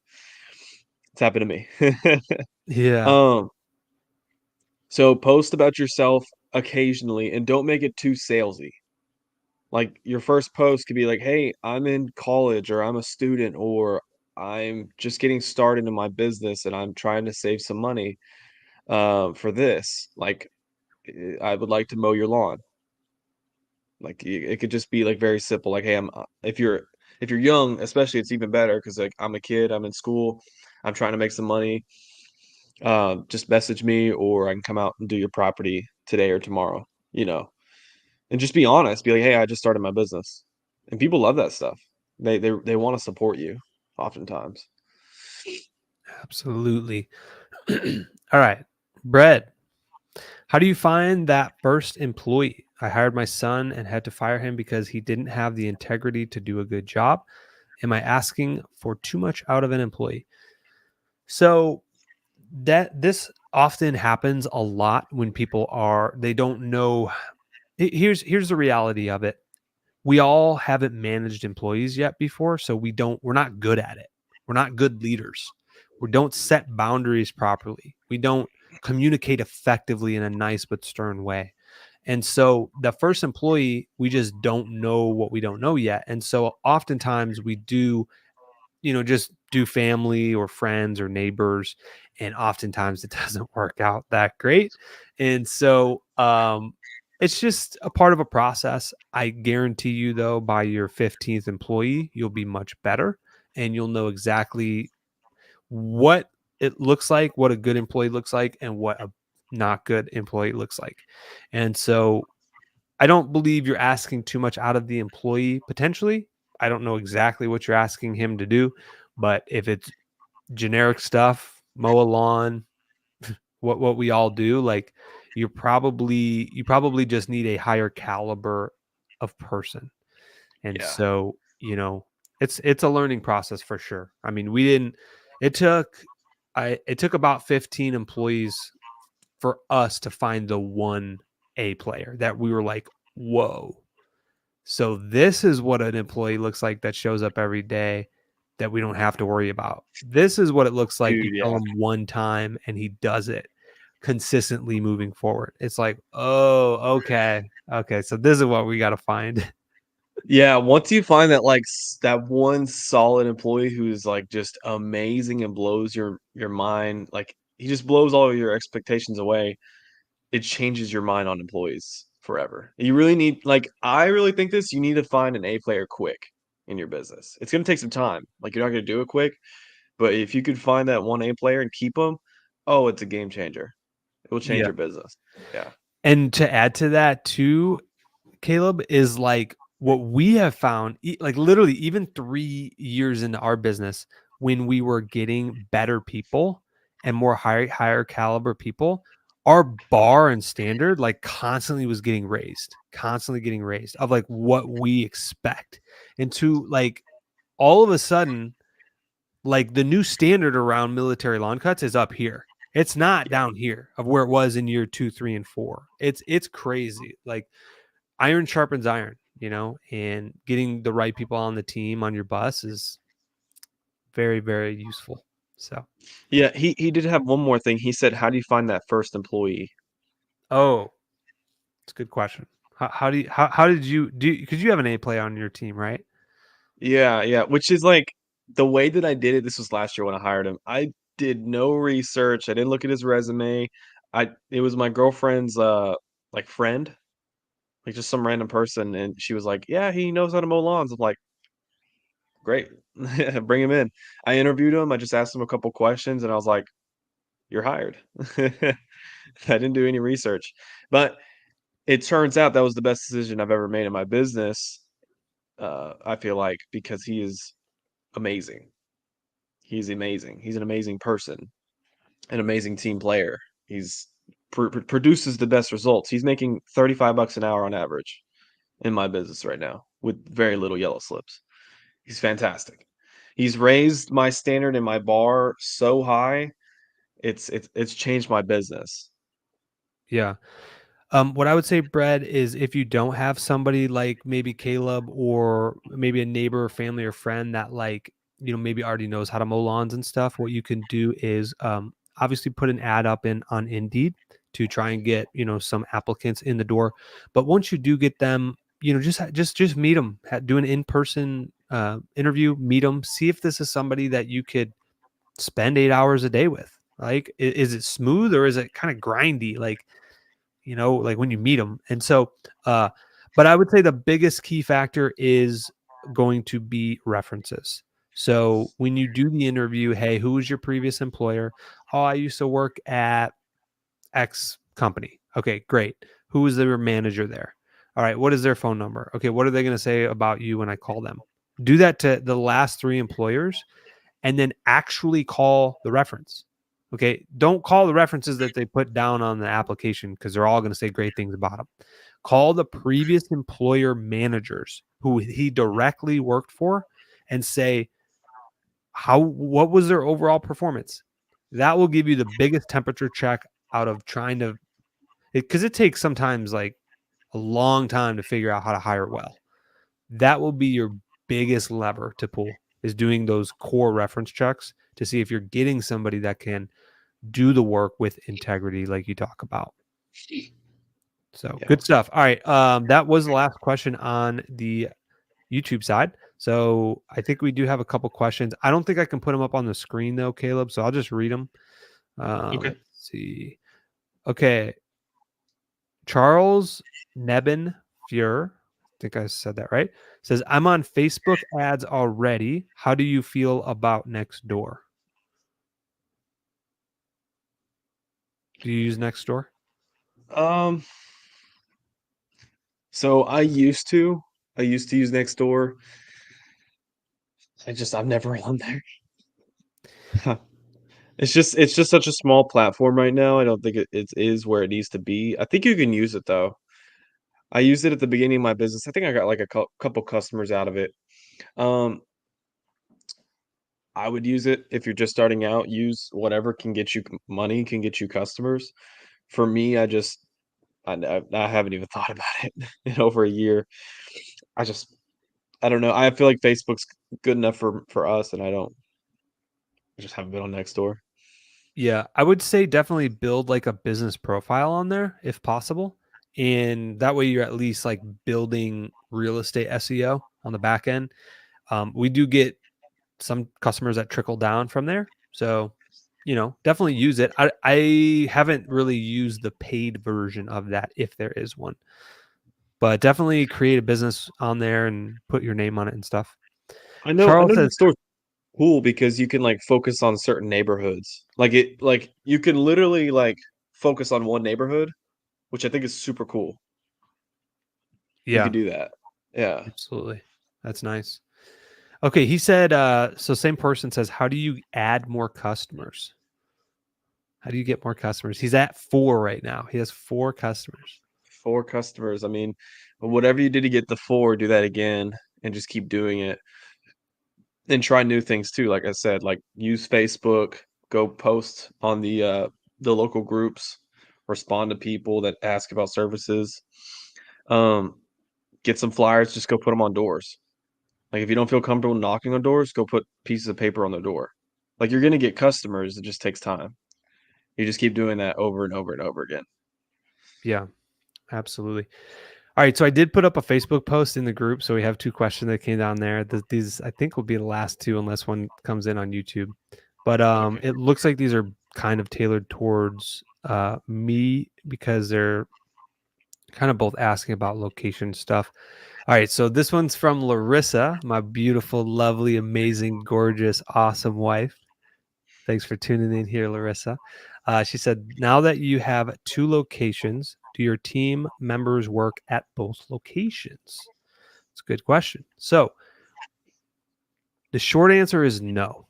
It's happened to me. Yeah. um, so post about yourself occasionally and don't make it too salesy. Like your first post could be like, "Hey, I'm in college or I'm a student or I'm just getting started in my business and I'm trying to save some money for this. Like I would like to mow your lawn." Like it could just be like very simple. Like, "Hey, if you're young, especially, it's even better because like I'm a kid, I'm in school, I'm trying to make some money. Just message me, or I can come out and do your property today or tomorrow. You know, and just be honest. Be like, "Hey, I just started my business," and people love that stuff. They want to support you, oftentimes. Absolutely. All right. Bread. How do you find that first employee? I hired my son and had to fire him because he didn't have the integrity to do a good job. Am I asking for too much out of an employee? So that this often happens a lot when they don't know. Here's the reality of it. We all haven't managed employees yet before, so we're not good at it. We're not good leaders. We don't set boundaries properly. We don't communicate effectively in a nice but stern way. And so the first employee, we just don't know what we don't know yet. And so oftentimes we do, just do family or friends or neighbors. And oftentimes it doesn't work out that great. And so it's just a part of a process. I guarantee you, though, by your 15th employee, you'll be much better and you'll know exactly what it looks like, what a good employee looks like, and what a not good employee looks like. And so I don't believe you're asking too much out of the employee potentially. I don't know exactly what you're asking him to do, but if it's generic stuff, mow a lawn, what we all do, like you probably just need a higher caliber of person. And Yeah, so, it's a learning process for sure. I mean, we didn't it took it took about 15 employees for us to find the one A player that we were like, whoa, So this is what an employee looks like that shows up every day that we don't have to worry about. This is what it looks like. You Dude, tell yeah. him one time and he does it consistently moving forward. It's like, oh, okay. Okay. So this is what we got to find. Yeah, once you find that, like, that one solid employee who's, like, just amazing and blows your mind, like, he just blows all of your expectations away, it changes your mind on employees forever. You really need like, I really think this, you need to find an A player quick in your business. It's gonna take some time, like, you're not gonna do it quick, but if you could find that one A player and keep them, oh, it's a game changer. It will change Yeah. your business. Yeah. And to add to that too, Caleb, is like what we have found, like literally even 3 years into our business, when we were getting better people and more higher caliber people, our bar and standard like constantly getting raised of like what we expect. And to like all of a sudden, like the new standard around military lawn cuts is up here. It's not down here of where it was in year 2, 3, and 4. It's crazy. Like iron sharpens iron, and getting the right people on the team on your bus is very, very useful. So, Yeah, he did have one more thing. He said, "How do you find that first employee?" oh, it's a good question. How did you do? Because you have an A play on your team, right? Yeah, yeah, which is, like, the way that I did it, this was last year when I hired him. I did no research, I didn't look at his resume. It was my girlfriend's, like, friend, like, just some random person, and she was like, "Yeah, he knows how to mow lawns." I'm like, "Great. Bring him in." I interviewed him, I just asked him a couple questions, and I was like, "You're hired." I didn't do any research, but it turns out that was the best decision I've ever made in my business, I feel like, because he is amazing. He's amazing. He's an amazing person, an amazing team player. He's produces the best results. He's making 35 bucks an hour on average in my business right now with very little yellow slips. He's fantastic. He's raised my standard and my bar so high. It's changed my business. Yeah. What I would say, Brad, is if you don't have somebody like maybe Caleb or maybe a neighbor, family, or friend that like maybe already knows how to mow lawns and stuff, what you can do is obviously put an ad up in on Indeed to try and get some applicants in the door. But once you do get them, just meet them, do an in person interview, meet them, see if this is somebody that you could spend 8 hours a day with. Like, is it smooth or is it kind of grindy? Like when you meet them. And so, but I would say the biggest key factor is going to be references. So when you do the interview, hey, who was your previous employer? Oh, I used to work at X company. Okay, great. Who was their manager there? All right, what is their phone number? Okay, what are they going to say about you when I call them? Do that to the last 3 employers and then actually call the reference. Okay. Don't call the references that they put down on the application because they're all going to say great things about them. Call the previous employer managers who he directly worked for and say, what was their overall performance? That will give you the biggest temperature check out of trying to, because it takes sometimes like a long time to figure out how to hire well. That will be your biggest lever to pull, is doing those core reference checks to see if you're getting somebody that can do the work with integrity like you talk about. So Yeah. good stuff. All right. That was the last question on the YouTube side. So I think we do have a couple questions. I don't think I can put them up on the screen though, Caleb. So I'll just read them. Okay. Let's see. Okay. Charles Nebben Fuhr, I think I said that right, says, I'm on Facebook ads already. How do you feel about Nextdoor? Do you use Nextdoor? Um, so I used to use Nextdoor. I've never on there. It's just such a small platform right now. I don't think it is where it needs to be. I think you can use it though. I used it at the beginning of my business. I think I got like a couple customers out of it. Um, I would use it if you're just starting out. Use whatever can get you money, can get you customers. For me, I haven't even thought about it in over a year. I just I don't know. I feel like Facebook's good enough for us, and I just haven't been on Nextdoor. Yeah, I would say definitely build like a business profile on there if possible. And that way you're at least like building real estate SEO on the back end. We do get some customers that trickle down from there. So, definitely use it. I haven't really used the paid version of that if there is one, but definitely create a business on there and put your name on it and stuff. I Charles know says, Nextdoor's cool because you can, like, focus on certain neighborhoods. Like, you can literally, like, focus on one neighborhood, which I think is super cool. You yeah, could do that. Yeah. absolutely. That's nice. Okay, he said, so same person says, how do you add more customers? How do you get more customers? He's at 4 right now. He has 4 customers. 4 customers. I mean, whatever you did to get the 4, do that again and just keep doing it. And try new things too, like I said, like, use Facebook, go post on the local groups, respond to people that ask about services. Um, get some flyers, just go put them on doors. Like, if you don't feel comfortable knocking on doors, go put pieces of paper on the door. Like, you're gonna get customers, it just takes time. You just keep doing that over and over and over again. Yeah, absolutely. All right, so I did put up a Facebook post in the group, so we have 2 questions that came down there. These I think will be the last 2 unless one comes in on YouTube. But Okay. it looks like these are kind of tailored towards me because they're kind of both asking about location stuff. All right, so this one's from Larissa, my beautiful, lovely, amazing, gorgeous, awesome wife. Thanks for tuning in here, Larissa. She said, now that you have 2 locations, do your team members work at both locations? It's a good question. So the short answer is no,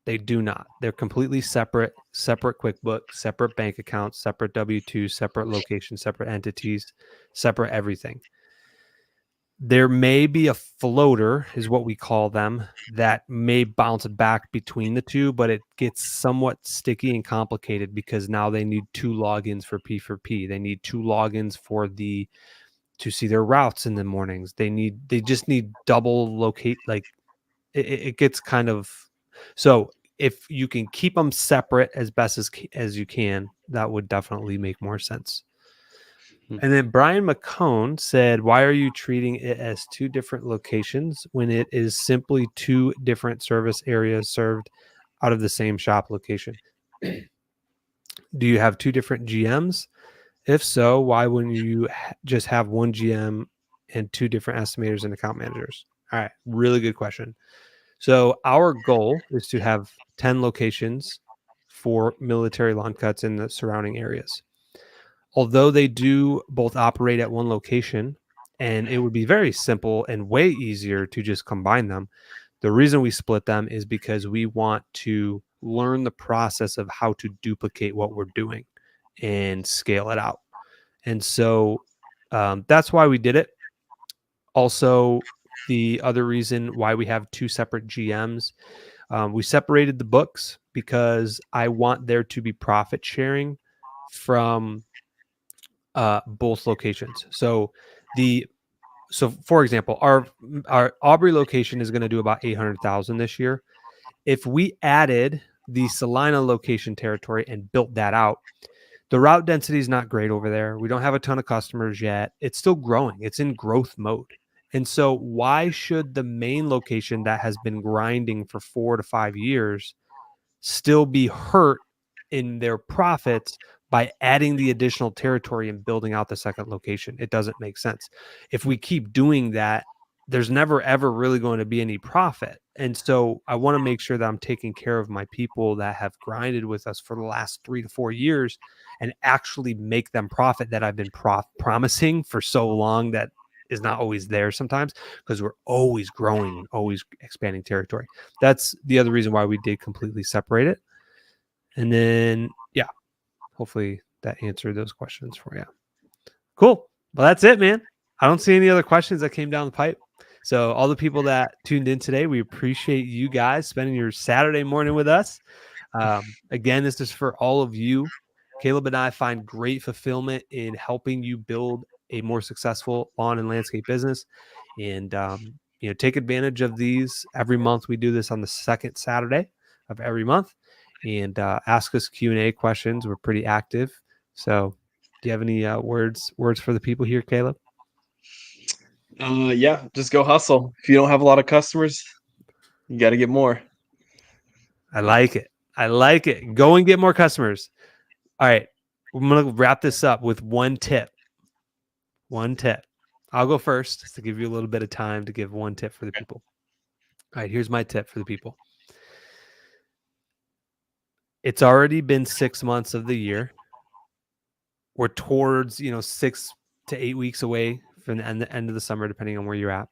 they do not. They're completely separate QuickBooks, separate bank accounts, separate W-2, separate locations, separate entities, separate everything. There may be a floater, is what we call them, that may bounce back between the 2, but it gets somewhat sticky and complicated because now they need 2 logins for P4P. They need 2 logins to see their routes in the mornings. They just need double locate, like it gets kind of, so if you can keep them separate as best as you can, that would definitely make more sense. Hmm. And then Brian McCone said, why are you treating it as 2 different locations when it is simply 2 different service areas served out of the same shop location? Do you have 2 different GMs? If so, why wouldn't you just have one GM and 2 different estimators and account managers? All right, really good question. So our goal is to have 10 locations for military lawn cuts in the surrounding areas. Although they do both operate at one location, and it would be very simple and way easier to just combine them. The reason we split them is because we want to learn the process of how to duplicate what we're doing and scale it out. And so that's why we did it. Also, the other reason why we have 2 separate GMs, we separated the books because I want there to be profit sharing from both locations. So for example, our Aubrey location is going to do about 800,000 this year. If we added the Salina location territory and built that out, the route density is not great over there. We don't have a ton of customers yet. It's still growing. It's in growth mode. And so why should the main location that has been grinding for 4 to 5 years still be hurt in their profits by adding the additional territory and building out the second location? It doesn't make sense. If we keep doing that, there's never ever really going to be any profit. And so I want to make sure that I'm taking care of my people that have grinded with us for the last 3 to 4 years and actually make them profit that I've been promising for so long that is not always there sometimes because we're always growing and always expanding territory. That's the other reason why we did completely separate it. And then, yeah, hopefully that answered those questions for you. Cool. Well, that's it, man. I don't see any other questions that came down the pipe. So, all the people that tuned in today, we appreciate you guys spending your Saturday morning with us. Again, this is for all of you Caleb and I find great fulfillment in helping you build a more successful lawn and landscape business. And, take advantage of these every month. We do this on the second Saturday of every month, and ask us Q&A questions. We're pretty active. So do you have any words for the people here, Caleb? Yeah, just go hustle. If you don't have a lot of customers, you got to get more. I like it. I like it. Go and get more customers. All right. I'm going to wrap this up with one tip. One tip. I'll go first to give you a little bit of time to give one tip for the people. All right. Here's my tip for the people. It's already been 6 months of the year. We're towards, 6 to 8 weeks away from the end of the summer, depending on where you're at.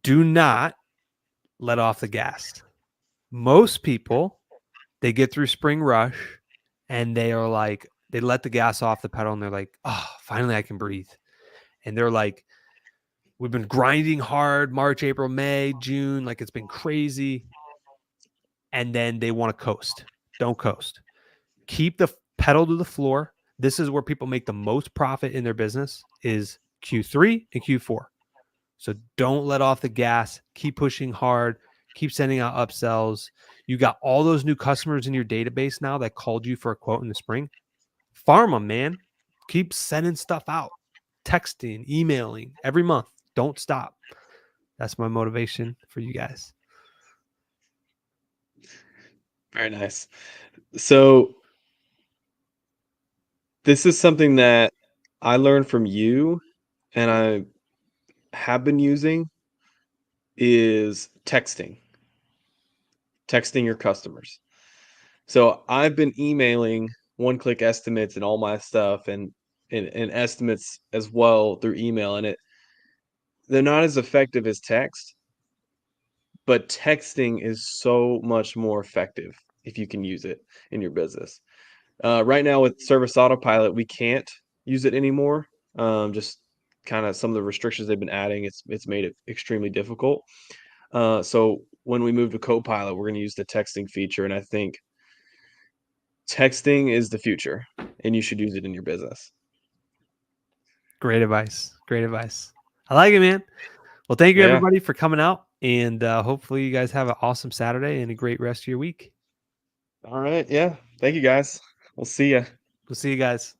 Do not let off the gas. Most people, they get through spring rush and they are like, they let the gas off the pedal and they're like, oh, finally I can breathe. And they're like, we've been grinding hard March, April, May, June, like it's been crazy. And then they want to coast. Don't coast. Keep the pedal to the floor. This is where people make the most profit in their business is Q3 and Q4. So don't let off the gas. Keep pushing hard. Keep sending out upsells. You got all those new customers in your database now that called you for a quote in the spring. Farm them, man. Keep sending stuff out. Texting, emailing every month. Don't stop. That's my motivation for you guys. Very nice. So this is something that I learned from you and I have been using is texting your customers. So I've been emailing one-click estimates and all my stuff and estimates as well through email, and they're not as effective as text, but texting is so much more effective if you can use it in your business. Right now with Service Autopilot, we can't use it anymore. Just kind of some of the restrictions they've been adding, it's made it extremely difficult. So when we move to Copilot, we're going to use the texting feature, and I think texting is the future, and you should use it in your business. Great advice. Great advice. I like it, man. Well, thank you, Yeah. everybody, for coming out. And hopefully you guys have an awesome Saturday and a great rest of your week. All right. Yeah. Thank you, guys. We'll see ya. We'll see you guys.